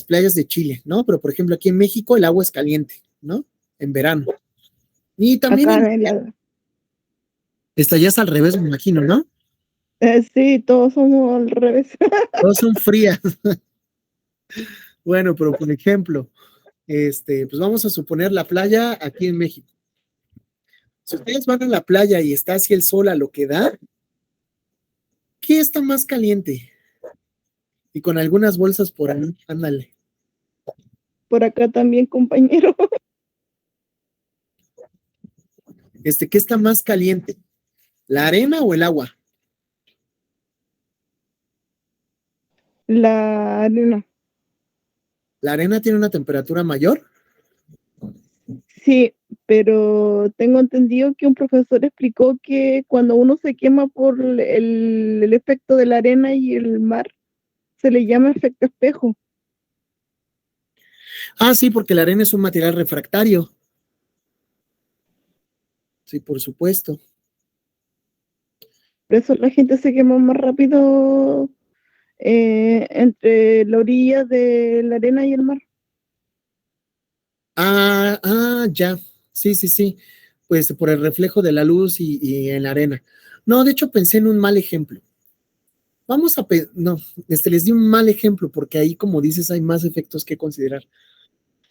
playas de Chile, ¿no? Pero, por ejemplo, aquí en México el agua es caliente, ¿no? En verano. Y también Acá no hay nada. ya es al revés, me imagino, ¿no? Sí, todos somos al revés. Todas son frías. Bueno, pero por ejemplo, pues vamos a suponer la playa aquí en México. Si ustedes van a la playa y está así el sol a lo que da, ¿qué está más caliente? Y con algunas bolsas por ahí, ándale. Por acá también, compañero. ¿Qué está más caliente? ¿La arena o el agua? La arena. ¿La arena tiene una temperatura mayor? Sí, pero tengo entendido que un profesor explicó que cuando uno se quema por el efecto de la arena y el mar, se le llama efecto espejo. Sí, porque la arena es un material refractario. Sí, por supuesto. Por eso la gente se quema más rápido entre la orilla de la arena y el mar. Ya. Sí, sí, sí. Pues por el reflejo de la luz y en la arena. No, de hecho pensé en un mal ejemplo. No, les di un mal ejemplo porque ahí, como dices, hay más efectos que considerar.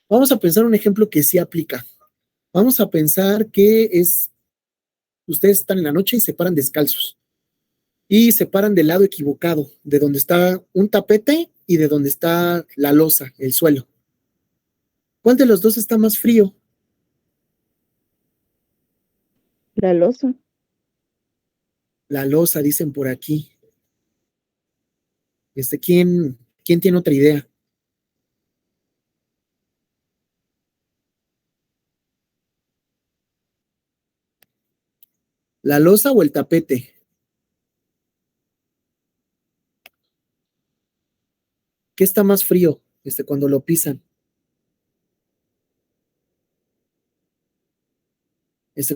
Vamos a pensar un ejemplo que sí aplica. Vamos a pensar ustedes están en la noche y se paran descalzos. Y se paran del lado equivocado, de donde está un tapete y de donde está la losa, el suelo. ¿Cuál de los dos está más frío? La losa. La losa, dicen por aquí. ¿Quién tiene otra idea? ¿La losa o el tapete? ¿Qué está más frío cuando lo pisan?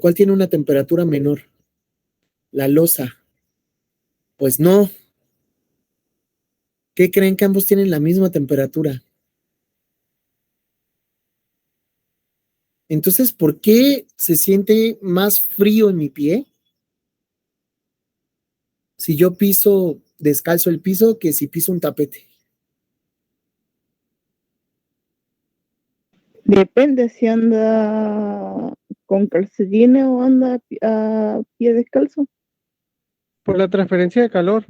¿Cuál tiene una temperatura menor? La losa. Pues no. ¿Qué creen que ambos tienen la misma temperatura? Entonces, ¿por qué se siente más frío en mi pie si yo piso descalzo el piso que si piso un tapete? Depende si anda con calcetines o anda a pie descalzo. Por la transferencia de calor.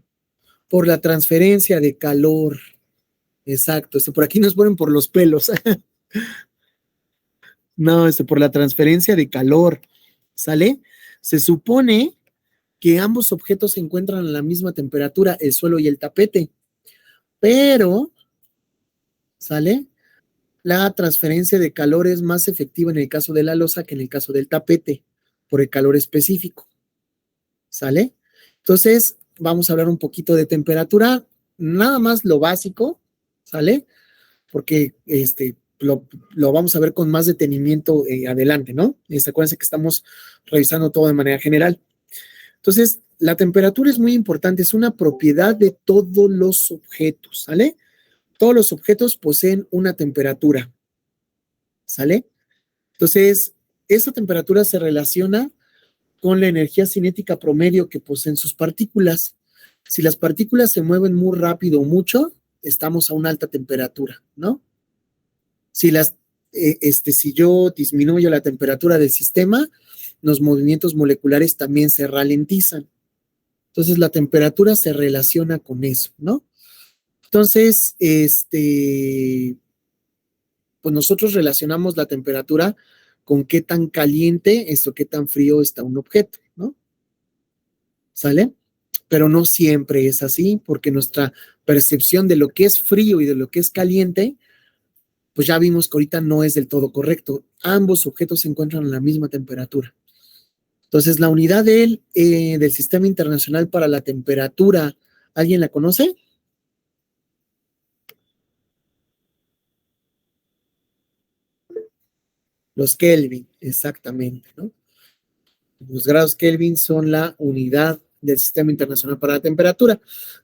Por la transferencia de calor. Exacto. Por aquí nos ponen por los pelos. No, por la transferencia de calor. ¿Sale? Se supone que ambos objetos se encuentran a la misma temperatura, el suelo y el tapete. Pero, ¿sale? La transferencia de calor es más efectiva en el caso de la losa que en el caso del tapete, por el calor específico. ¿Sale? Entonces, vamos a hablar un poquito de temperatura, nada más lo básico, ¿sale? Porque lo vamos a ver con más detenimiento adelante, ¿no? Acuérdense que estamos revisando todo de manera general. Entonces, la temperatura es muy importante, es una propiedad de todos los objetos, ¿sale? Todos los objetos poseen una temperatura, ¿sale? Entonces, esa temperatura se relaciona con la energía cinética promedio que poseen sus partículas. Si las partículas se mueven muy rápido o mucho, estamos a una alta temperatura, ¿no? Si yo disminuyo la temperatura del sistema, los movimientos moleculares también se ralentizan. Entonces, la temperatura se relaciona con eso, ¿no? Entonces, pues nosotros relacionamos la temperatura con qué tan caliente o qué tan frío está un objeto, ¿no? ¿Sale? Pero no siempre es así, porque nuestra percepción de lo que es frío y de lo que es caliente, pues ya vimos que ahorita no es del todo correcto. Ambos objetos se encuentran a la misma temperatura. Entonces, la unidad del Sistema Internacional para la Temperatura, ¿alguien la conoce? Los Kelvin, exactamente, ¿no? Los grados Kelvin son la unidad del Sistema Internacional para la Temperatura,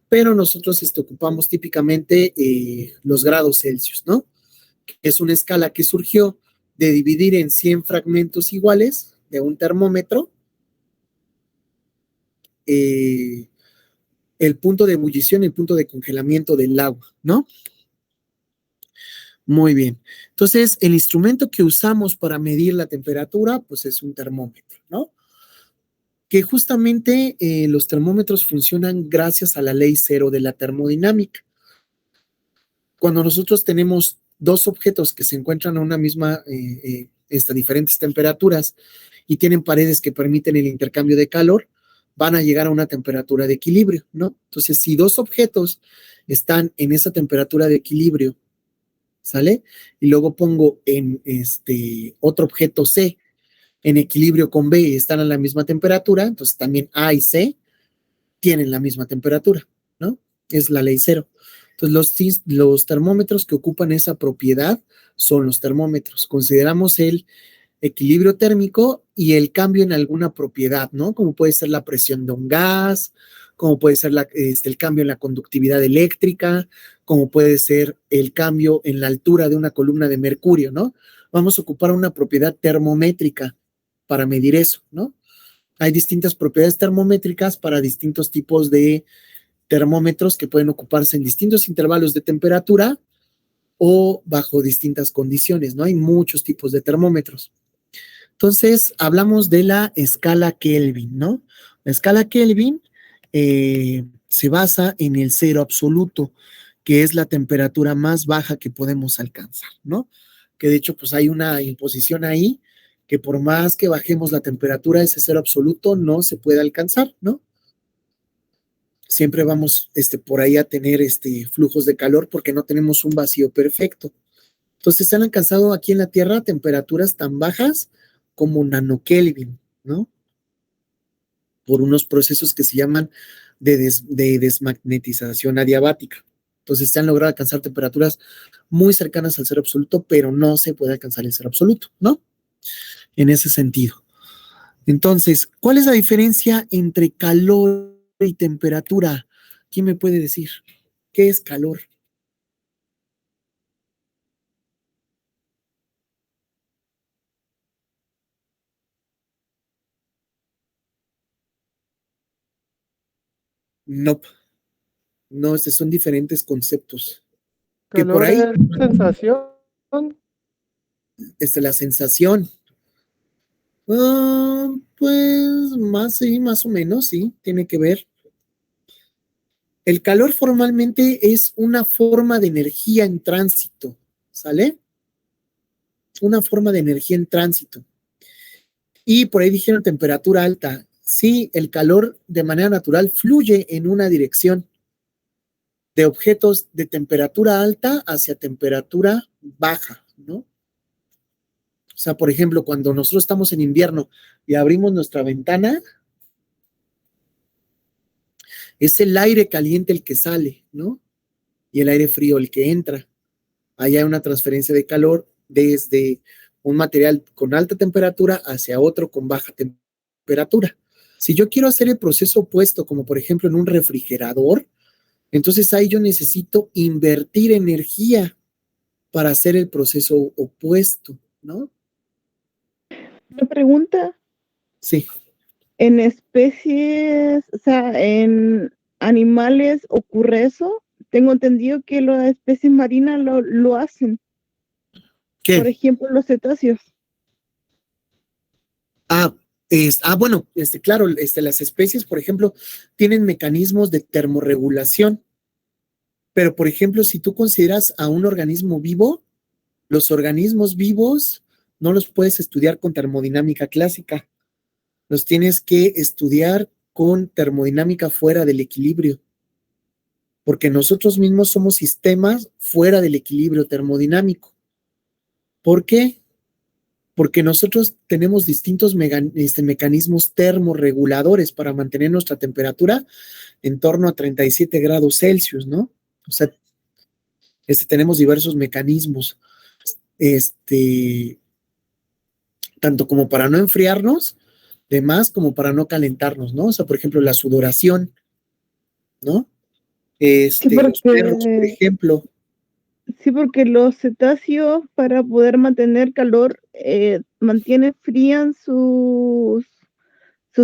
pero nosotros ocupamos típicamente los grados Celsius, ¿no? Que es una escala que surgió de dividir en 100 fragmentos iguales de un termómetro el punto de ebullición y el punto de congelamiento del agua, ¿no? Muy bien. Entonces, el instrumento que usamos para medir la temperatura, pues es un termómetro, ¿no? Que justamente los termómetros funcionan gracias a la ley cero de la termodinámica. Cuando nosotros tenemos dos objetos que se encuentran a una misma, diferentes temperaturas y tienen paredes que permiten el intercambio de calor, van a llegar a una temperatura de equilibrio, ¿no? Entonces, si dos objetos están en esa temperatura de equilibrio, ¿sale? Y luego pongo en otro objeto C en equilibrio con B y están a la misma temperatura, entonces también A y C tienen la misma temperatura, ¿no? Es la ley cero. Entonces, los termómetros que ocupan esa propiedad son los termómetros. Consideramos el equilibrio térmico y el cambio en alguna propiedad, ¿no? Como puede ser la presión de un gas, como puede ser el cambio en la conductividad eléctrica, como puede ser el cambio en la altura de una columna de mercurio, ¿no? Vamos a ocupar una propiedad termométrica para medir eso, ¿no? Hay distintas propiedades termométricas para distintos tipos de termómetros que pueden ocuparse en distintos intervalos de temperatura o bajo distintas condiciones, ¿no? Hay muchos tipos de termómetros. Entonces, hablamos de la escala Kelvin, ¿no? La escala Kelvin se basa en el cero absoluto, que es la temperatura más baja que podemos alcanzar, ¿no? Que de hecho, pues hay una imposición ahí que por más que bajemos la temperatura, ese cero absoluto no se puede alcanzar, ¿no? Siempre vamos por ahí a tener flujos de calor porque no tenemos un vacío perfecto. Entonces se han alcanzado aquí en la Tierra temperaturas tan bajas como nanokelvin, ¿no? Por unos procesos que se llaman de desmagnetización adiabática. Entonces se han logrado alcanzar temperaturas muy cercanas al cero absoluto, pero no se puede alcanzar el cero absoluto, ¿no? En ese sentido. Entonces, ¿cuál es la diferencia entre calor y temperatura? ¿Quién me puede decir? ¿Qué es calor? No, no, son diferentes conceptos. Que por Calor ahí, es sensación. la sensación. Pues más, sí, más o menos, sí, tiene que ver. El calor formalmente es una forma de energía en tránsito, ¿sale? Una forma de energía en tránsito. Y por ahí dijeron temperatura alta. Sí, el calor de manera natural fluye en una dirección de objetos de temperatura alta hacia temperatura baja, ¿no? O sea, por ejemplo, cuando nosotros estamos en invierno y abrimos nuestra ventana, es el aire caliente el que sale, ¿no? Y el aire frío el que entra. Ahí hay una transferencia de calor desde un material con alta temperatura hacia otro con baja temperatura. Si yo quiero hacer el proceso opuesto, como por ejemplo en un refrigerador, entonces ahí yo necesito invertir energía para hacer el proceso opuesto, ¿no? Una pregunta, Sí. ¿en especies, o sea, en animales ocurre eso? Tengo entendido que las especies marinas lo hacen. Por ¿Qué? ejemplo, los cetáceos. Bueno, claro, las especies, por ejemplo, tienen mecanismos de termorregulación, pero por ejemplo, si tú consideras a un organismo vivo, los organismos vivos no los puedes estudiar con termodinámica clásica, los tienes que estudiar con termodinámica fuera del equilibrio, porque nosotros mismos somos sistemas fuera del equilibrio termodinámico. ¿Por qué? Porque nosotros tenemos distintos mecanismos termorreguladores para mantener nuestra temperatura en torno a 37 grados Celsius, ¿no? O sea, tenemos diversos mecanismos, tanto como para no enfriarnos, de más como para no calentarnos, ¿no? O sea, por ejemplo, la sudoración, ¿no? Sí, Los perros, por ejemplo. sí, porque los cetáceos, para poder mantener calor, frían sus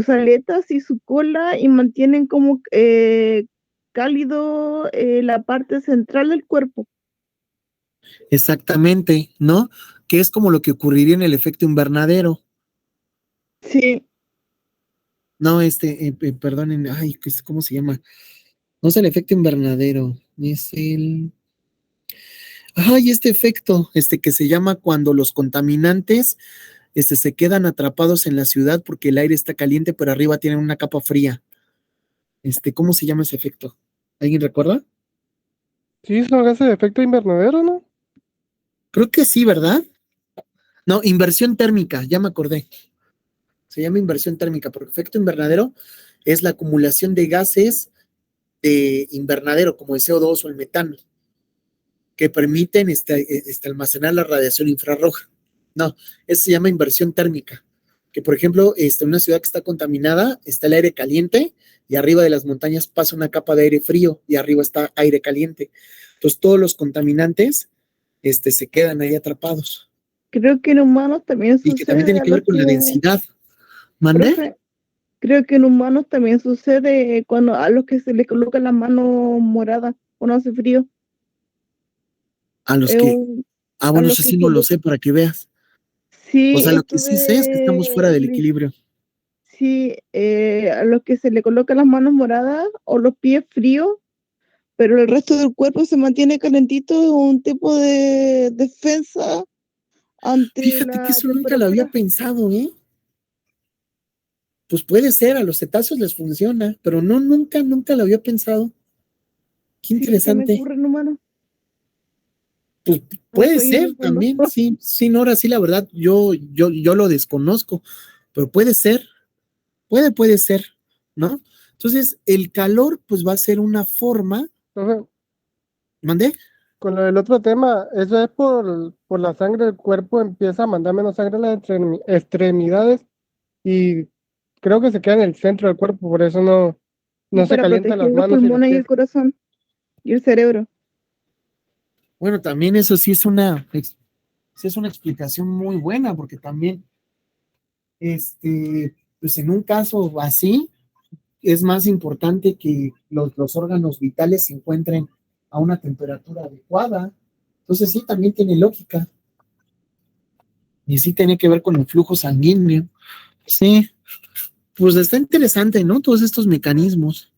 aletas y su cola y mantienen como cálido la parte central del cuerpo. Exactamente, ¿no? Que es como lo que ocurriría en el efecto invernadero. Sí. No, perdonen, ay, ¿cómo se llama? No es el efecto invernadero, es este efecto, que se llama cuando los contaminantes, se quedan atrapados en la ciudad porque el aire está caliente, pero arriba tienen una capa fría. ¿Cómo se llama ese efecto? ¿Alguien recuerda? Sí, son gases de efecto invernadero, ¿no? Creo que sí, ¿verdad? No, inversión térmica, ya me acordé. Se llama inversión térmica, porque efecto invernadero es la acumulación de gases de invernadero, como el CO2 o el metano, que permiten almacenar la radiación infrarroja. No, eso se llama inversión térmica. Que, por ejemplo, en una ciudad que está contaminada, está el aire caliente y arriba de las montañas pasa una capa de aire frío y arriba está aire caliente. Entonces, todos los contaminantes se quedan ahí atrapados. Creo que en humanos también Y que también sucede tiene a que los ver con la densidad. ¿Mande? profe, creo que en humanos también sucede cuando a los que se les coloca la mano morada cuando hace frío. A los Es que, un- a bueno, los eso que sí no lo sé para que veas. O sí, sea, lo que sí sé es que estamos fuera del equilibrio. sí, a los que se le colocan las manos moradas o los pies fríos, pero el resto del cuerpo se mantiene calentito, es un tipo de defensa ante Fíjate que la eso nunca lo había temperatura. pensado, ¿eh? Pues puede ser, a los cetáceos les funciona, pero no, nunca lo había pensado. Qué Sí, se me interesante. ocurre en humano. Pues No puede estoy ser inventando. también, sí, sí, Nora, sí, la verdad, yo lo desconozco, pero puede ser, puede ser, ¿no? Entonces, el calor, pues va a ser una forma, Entonces, ¿mandé? con lo del otro tema, eso es por la sangre del cuerpo, empieza a mandar menos sangre a las extremidades y creo que se queda en el centro del cuerpo, por eso Y no se para calientan proteger las los manos y los pulmones y pies. el corazón y el cerebro. Bueno, también eso sí es una explicación muy buena, porque también, pues en un caso así, es más importante que los órganos vitales se encuentren a una temperatura adecuada. Entonces sí, también tiene lógica. Y sí tiene que ver con el flujo sanguíneo. Sí, pues está interesante, ¿no? Todos estos mecanismos.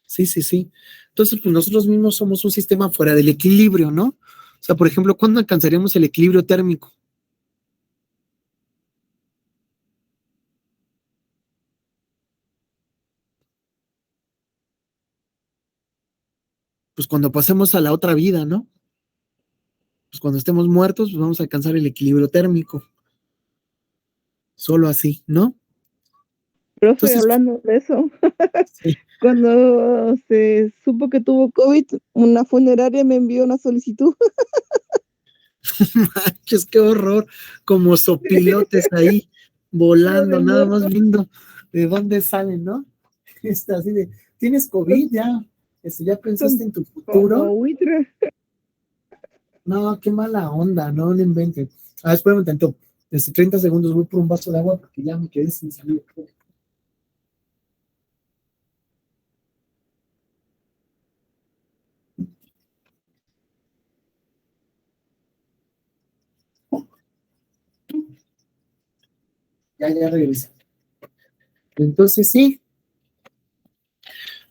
Sí, sí, sí. Entonces, pues nosotros mismos somos un sistema fuera del equilibrio, ¿no? O sea, por ejemplo, ¿cuándo alcanzaríamos el equilibrio térmico? Pues cuando pasemos a la otra vida, ¿no? Pues cuando estemos muertos, pues vamos a alcanzar el equilibrio térmico. Solo así, ¿no? Profe, Entonces, hablando de eso, sí. cuando se supo que tuvo COVID, una funeraria me envió una solicitud. Manches, qué horror, como sopilotes ahí, Día de volando, nada más muertos. viendo de dónde salen, ¿no? Así de, ¿tienes COVID? Ya, ya pensaste Son en tu como futuro. buitres. No, qué mala onda, no lo inventen. Espérame un tanto, 30 segundos, voy por un vaso de agua porque ya me quedé sin salir. Ya regresé. Entonces, sí,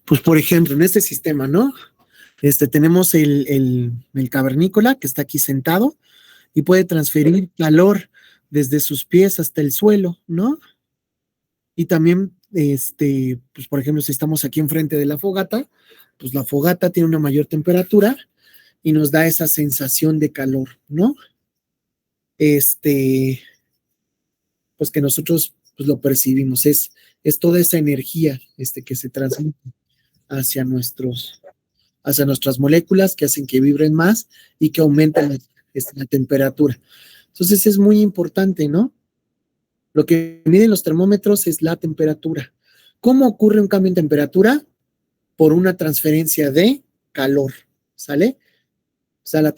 pues por ejemplo, en este sistema, ¿no? Tenemos el cavernícola que está aquí sentado y puede transferir calor desde sus pies hasta el suelo, ¿no? Y también, pues por ejemplo, si estamos aquí enfrente de la fogata, pues la fogata tiene una mayor temperatura y nos da esa sensación de calor, ¿no? Pues que nosotros pues, lo percibimos, es toda esa energía que se transmite hacia nuestras moléculas que hacen que vibren más y que aumentan la temperatura. Entonces es muy importante, ¿no? Lo que miden los termómetros es la temperatura. ¿Cómo ocurre un cambio en temperatura? Por una transferencia de calor, ¿sale? O sea, la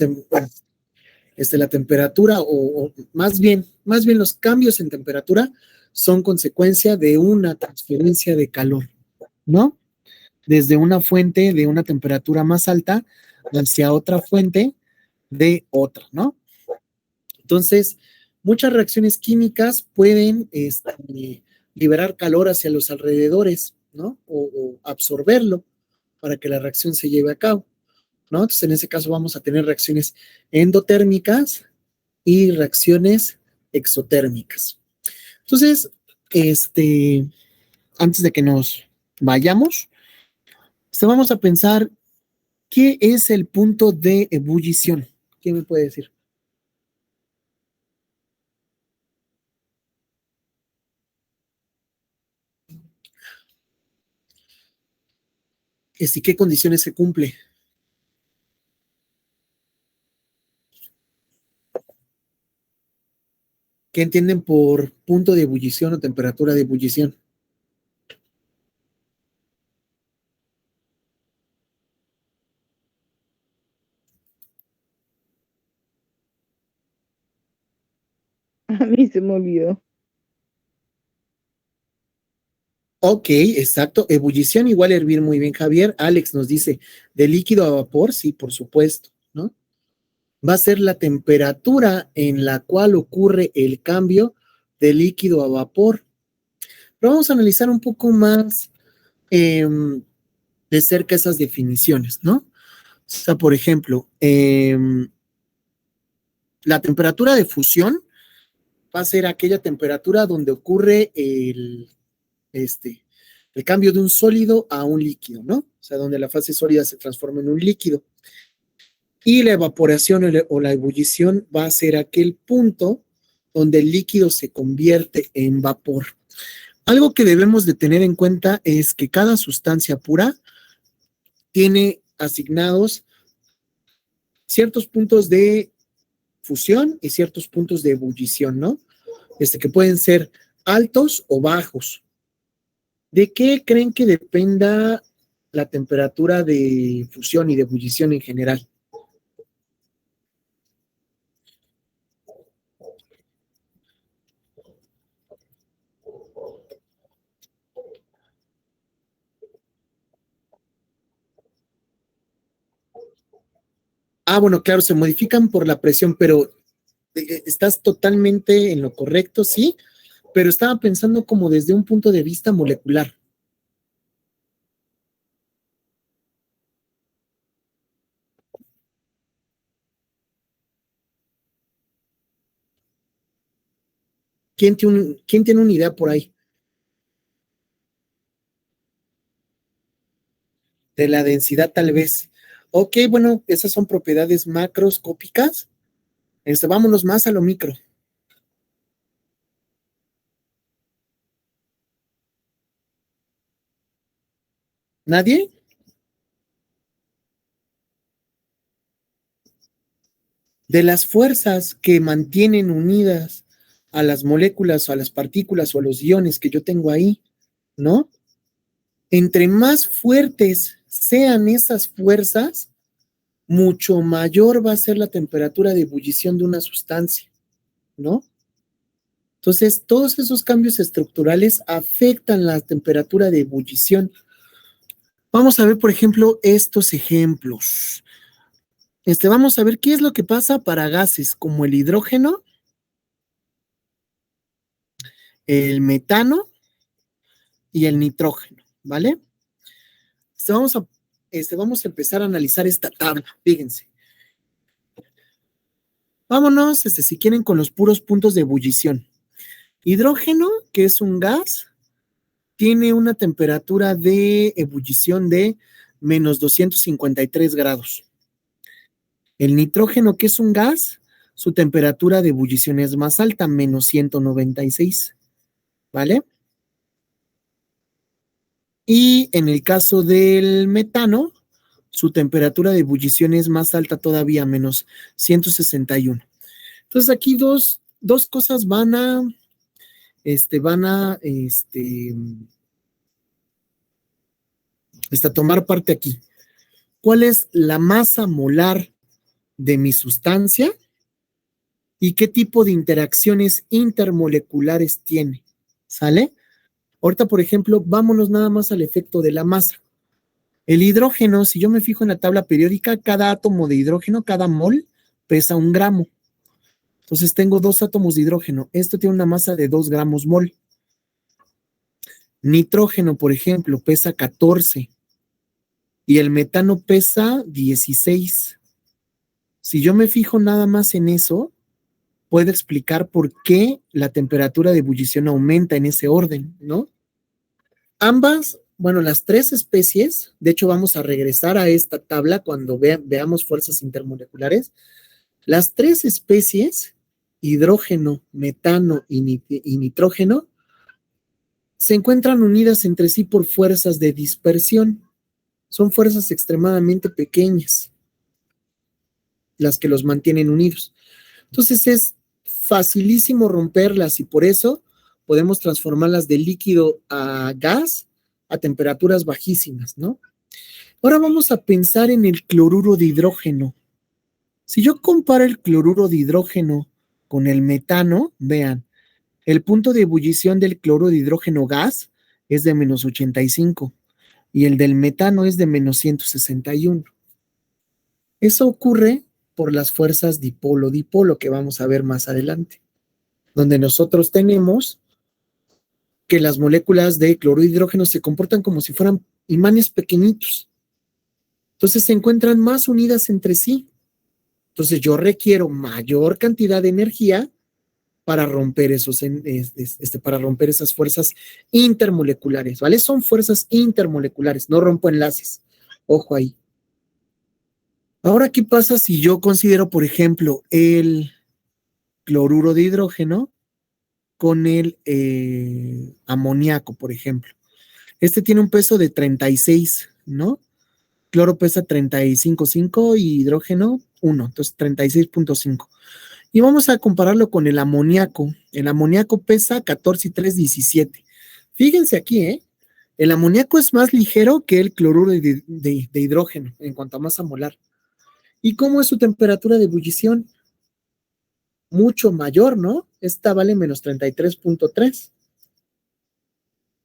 temperatura, o más bien los cambios en temperatura son consecuencia de una transferencia de calor, ¿no? Desde una fuente de una temperatura más alta hacia otra fuente de otra, ¿no? Entonces, muchas reacciones químicas pueden liberar calor hacia los alrededores, ¿no? O absorberlo para que la reacción se lleve a cabo, ¿no? Entonces, en ese caso vamos a tener reacciones endotérmicas y reacciones exotérmicas. Entonces, antes de que nos vayamos, vamos a pensar qué es el punto de ebullición. ¿Quién me puede decir? ¿Y qué condiciones se cumple? ¿Qué entienden por punto de ebullición o temperatura de ebullición? A mí se me olvidó. Ok, exacto. Ebullición igual a hervir, muy bien, Javier. Alex nos dice, de líquido a vapor, sí, por supuesto, ¿no? Va a ser la temperatura en la cual ocurre el cambio de líquido a vapor. Pero vamos a analizar un poco más de cerca esas definiciones, ¿no? O sea, por ejemplo, la temperatura de fusión va a ser aquella temperatura donde ocurre el cambio de un sólido a un líquido, ¿no? O sea, donde la fase sólida se transforma en un líquido. Y la evaporación o la ebullición va a ser aquel punto donde el líquido se convierte en vapor. Algo que debemos de tener en cuenta es que cada sustancia pura tiene asignados ciertos puntos de fusión y ciertos puntos de ebullición, ¿no? Que pueden ser altos o bajos. ¿De qué creen que dependa la temperatura de fusión y de ebullición en general? Bueno, claro, se modifican por la presión, pero estás totalmente en lo correcto, sí, pero estaba pensando como desde un punto de vista molecular. ¿Quién tiene una idea por ahí? De la densidad, tal vez. Ok, bueno, esas son propiedades macroscópicas. Vámonos más a lo micro. ¿Nadie? De las fuerzas que mantienen unidas a las moléculas o a las partículas o a los iones que yo tengo ahí, ¿no? Entre más fuertes sean esas fuerzas, mucho mayor va a ser la temperatura de ebullición de una sustancia, ¿no? Entonces, todos esos cambios estructurales afectan la temperatura de ebullición. Vamos a ver, por ejemplo, estos ejemplos. Vamos a ver qué es lo que pasa para gases como el hidrógeno, el metano y el nitrógeno, ¿vale? Vamos a empezar a analizar esta tabla, fíjense. Vámonos, si quieren, con los puros puntos de ebullición. Hidrógeno, que es un gas, tiene una temperatura de ebullición de menos 253 grados. El nitrógeno, que es un gas, su temperatura de ebullición es más alta, menos 196, ¿vale? Y en el caso del metano, su temperatura de ebullición es más alta todavía, menos 161. Entonces aquí dos cosas van a tomar parte aquí. ¿Cuál es la masa molar de mi sustancia? ¿Y qué tipo de interacciones intermoleculares tiene? ¿Sale? Ahorita, por ejemplo, vámonos nada más al efecto de la masa. El hidrógeno, si yo me fijo en la tabla periódica, cada átomo de hidrógeno, cada mol, pesa 1 gramo. Entonces tengo 2 átomos de hidrógeno. Esto tiene una masa de 2 gramos mol. Nitrógeno, por ejemplo, pesa 14 y el metano pesa 16. Si yo me fijo nada más en eso, puedo explicar por qué la temperatura de ebullición aumenta en ese orden, ¿no? Ambas, bueno, las 3 especies, de hecho vamos a regresar a esta tabla cuando veamos fuerzas intermoleculares. Las 3 especies, hidrógeno, metano y nitrógeno, se encuentran unidas entre sí por fuerzas de dispersión. Son fuerzas extremadamente pequeñas las que los mantienen unidos. Entonces es facilísimo romperlas y por eso podemos transformarlas de líquido a gas a temperaturas bajísimas, ¿no? Ahora vamos a pensar en el cloruro de hidrógeno. Si yo comparo el cloruro de hidrógeno con el metano, vean, el punto de ebullición del cloruro de hidrógeno gas es de menos 85 y el del metano es de menos 161. Eso ocurre por las fuerzas dipolo-dipolo que vamos a ver más adelante, donde nosotros tenemos que las moléculas de cloruro de hidrógeno se comportan como si fueran imanes pequeñitos. Entonces se encuentran más unidas entre sí. Entonces yo requiero mayor cantidad de energía para romper para romper esas fuerzas intermoleculares, ¿vale? Son fuerzas intermoleculares, no rompo enlaces. Ojo ahí. Ahora, ¿qué pasa si yo considero, por ejemplo, el cloruro de hidrógeno con el amoníaco, por ejemplo? Este tiene un peso de 36, ¿no? Cloro pesa 35,5 y hidrógeno 1, entonces 36,5. Y vamos a compararlo con el amoníaco. El amoníaco pesa 14,3, 17. Fíjense aquí, ¿eh? El amoníaco es más ligero que el cloruro de hidrógeno en cuanto a masa molar. ¿Y cómo es su temperatura de ebullición? Mucho mayor, ¿no? Esta vale menos 33,3.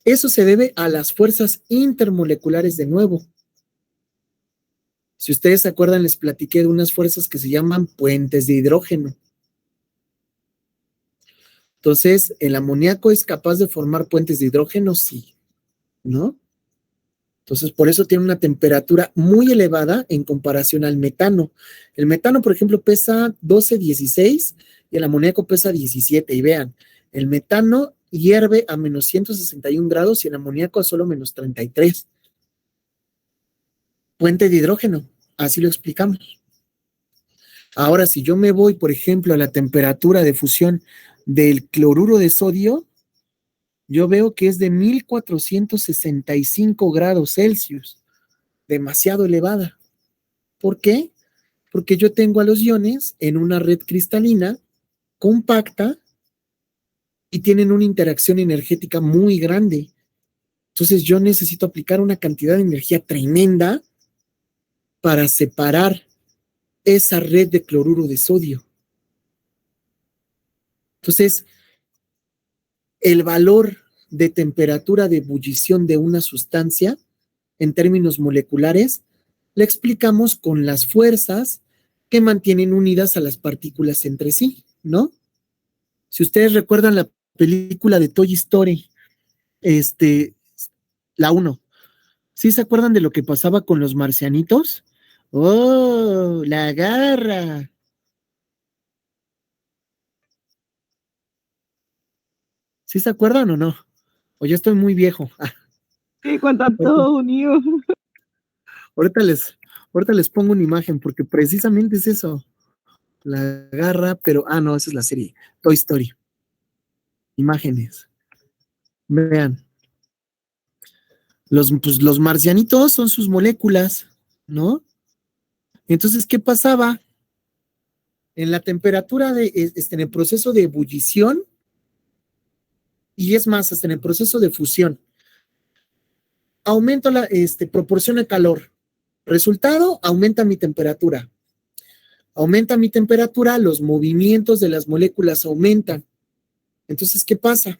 Eso se debe a las fuerzas intermoleculares de nuevo. Si ustedes se acuerdan, les platiqué de unas fuerzas que se llaman puentes de hidrógeno. Entonces, ¿el amoníaco es capaz de formar puentes de hidrógeno? Sí, ¿no? Entonces, por eso tiene una temperatura muy elevada en comparación al metano. El metano, por ejemplo, pesa 12,16 y el amoníaco pesa 17. Y vean, el metano hierve a menos 161 grados y el amoníaco a solo menos 33. Puente de hidrógeno, así lo explicamos. Ahora, si yo me voy, por ejemplo, a la temperatura de fusión del cloruro de sodio, yo veo que es de 1465 grados Celsius, demasiado elevada. ¿Por qué? Porque yo tengo a los iones en una red cristalina compacta y tienen una interacción energética muy grande. Entonces yo necesito aplicar una cantidad de energía tremenda para separar esa red de cloruro de sodio. Entonces, el valor de temperatura de ebullición de una sustancia, en términos moleculares, la explicamos con las fuerzas que mantienen unidas a las partículas entre sí, ¿no? Si ustedes recuerdan la película de Toy Story, la 1, ¿sí se acuerdan de lo que pasaba con los marcianitos? ¡Oh, la garra! ¿Sí se acuerdan o no? O yo estoy muy viejo. Sí, cuando están todos unidos. Ahorita Ahorita les pongo una imagen porque precisamente es eso. La agarra, pero, no, esa es la serie. Toy Story. Imágenes. Vean. Pues, los marcianitos son sus moléculas, ¿no? Entonces, ¿qué pasaba? En la temperatura en el proceso de ebullición, y es más, hasta en el proceso de fusión, aumento proporciona calor. Resultado, aumenta mi temperatura. Aumenta mi temperatura, los movimientos de las moléculas aumentan. Entonces, ¿qué pasa?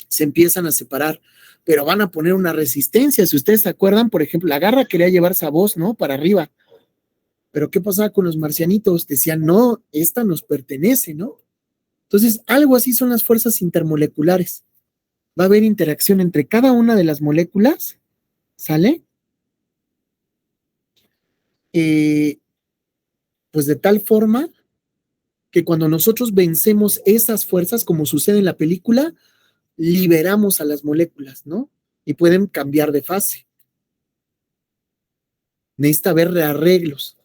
Se empiezan a separar, pero van a poner una resistencia. Si ustedes se acuerdan, por ejemplo, la garra quería llevarse a voz, ¿no? Para arriba. Pero ¿qué pasaba con los marcianitos? Decían, no, esta nos pertenece, ¿no? Entonces, algo así son las fuerzas intermoleculares. Va a haber interacción entre cada una de las moléculas, ¿sale? Pues de tal forma que cuando nosotros vencemos esas fuerzas, como sucede en la película, liberamos a las moléculas, ¿no? Y pueden cambiar de fase. Necesita haber rearreglos.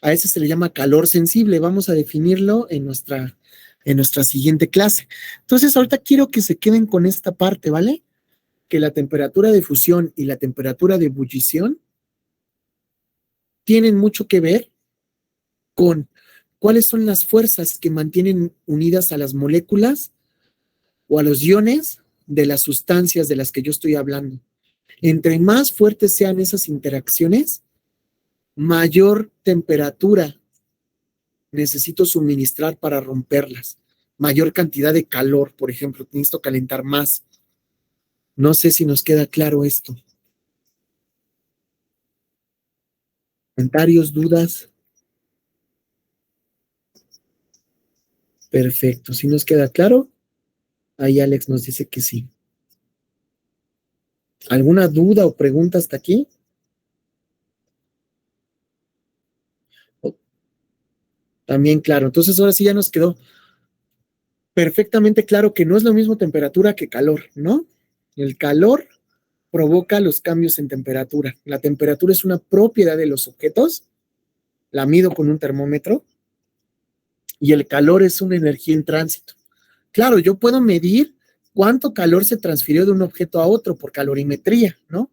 A ese se le llama calor sensible. Vamos a definirlo en nuestra siguiente clase. Entonces, ahorita quiero que se queden con esta parte, ¿vale? Que la temperatura de fusión y la temperatura de ebullición tienen mucho que ver con cuáles son las fuerzas que mantienen unidas a las moléculas o a los iones de las sustancias de las que yo estoy hablando. Entre más fuertes sean esas interacciones, mayor temperatura necesito suministrar para romperlas. Mayor cantidad de calor, por ejemplo, necesito calentar más. No sé si nos queda claro esto. ¿Comentarios, dudas? Perfecto. ¿Sí nos queda claro? Ahí Alex nos dice que sí. ¿Alguna duda o pregunta hasta aquí? También claro. Entonces ahora sí ya nos quedó perfectamente claro que no es lo mismo temperatura que calor, ¿no? El calor provoca los cambios en temperatura. La temperatura es una propiedad de los objetos. La mido con un termómetro. Y el calor es una energía en tránsito. Claro, yo puedo medir cuánto calor se transfirió de un objeto a otro por calorimetría, ¿no?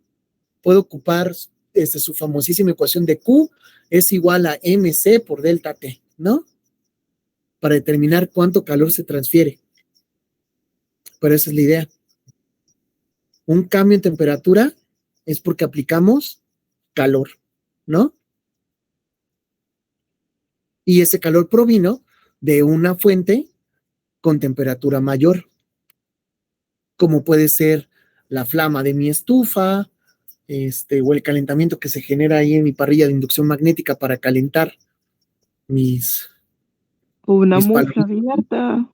Puedo ocupar su famosísima ecuación de Q es igual a mc por delta T, ¿no? Para determinar cuánto calor se transfiere. Pero esa es la idea. Un cambio en temperatura es porque aplicamos calor, ¿no? Y ese calor provino de una fuente con temperatura mayor, como puede ser la flama de mi estufa, o el calentamiento que se genera ahí en mi parrilla de inducción magnética para calentar mis Una mufla palomitas. abierta.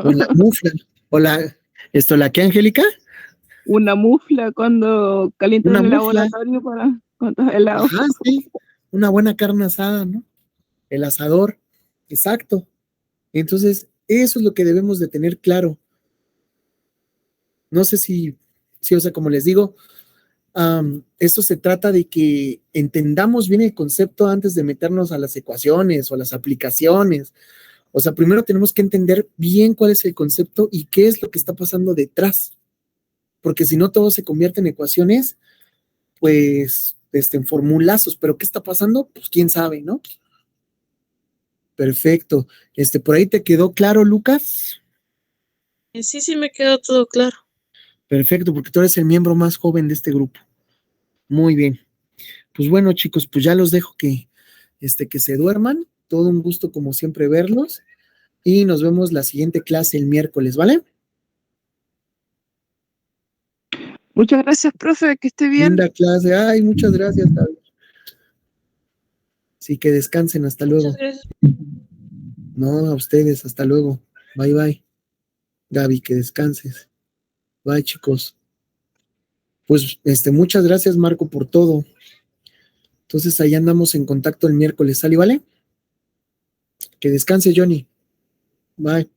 O la mufla. O ¿la qué, Angélica? Una mufla cuando calientan Una el mufla. laboratorio con todo helado. Ajá, sí. Una buena carne asada, ¿no? El asador. Exacto. Entonces, eso es lo que debemos de tener claro. No sé si o sea, como les digo, esto se trata de que entendamos bien el concepto antes de meternos a las ecuaciones o a las aplicaciones. O sea, primero tenemos que entender bien cuál es el concepto y qué es lo que está pasando detrás. Porque si no, todo se convierte en ecuaciones, pues, en formulazos. Pero ¿qué está pasando? Pues quién sabe, ¿no? Perfecto. ¿Por ahí te quedó claro, Lucas? Sí, me quedó todo claro. Perfecto, porque tú eres el miembro más joven de este grupo. Muy bien. Pues bueno, chicos, pues ya los dejo que se duerman. Todo un gusto, como siempre, verlos. Y nos vemos la siguiente clase el miércoles, ¿vale? Muchas gracias, profe, que esté bien. Linda clase. Ay, muchas gracias, Javi. Sí, que descansen. Hasta luego. Muchas gracias. No, a ustedes. Hasta luego. Bye, bye. Gaby, que descanses. Bye, chicos. Pues, muchas gracias, Marco, por todo. Entonces, ahí andamos en contacto el miércoles, ¿sale, vale? Que descanse, Johnny. Bye.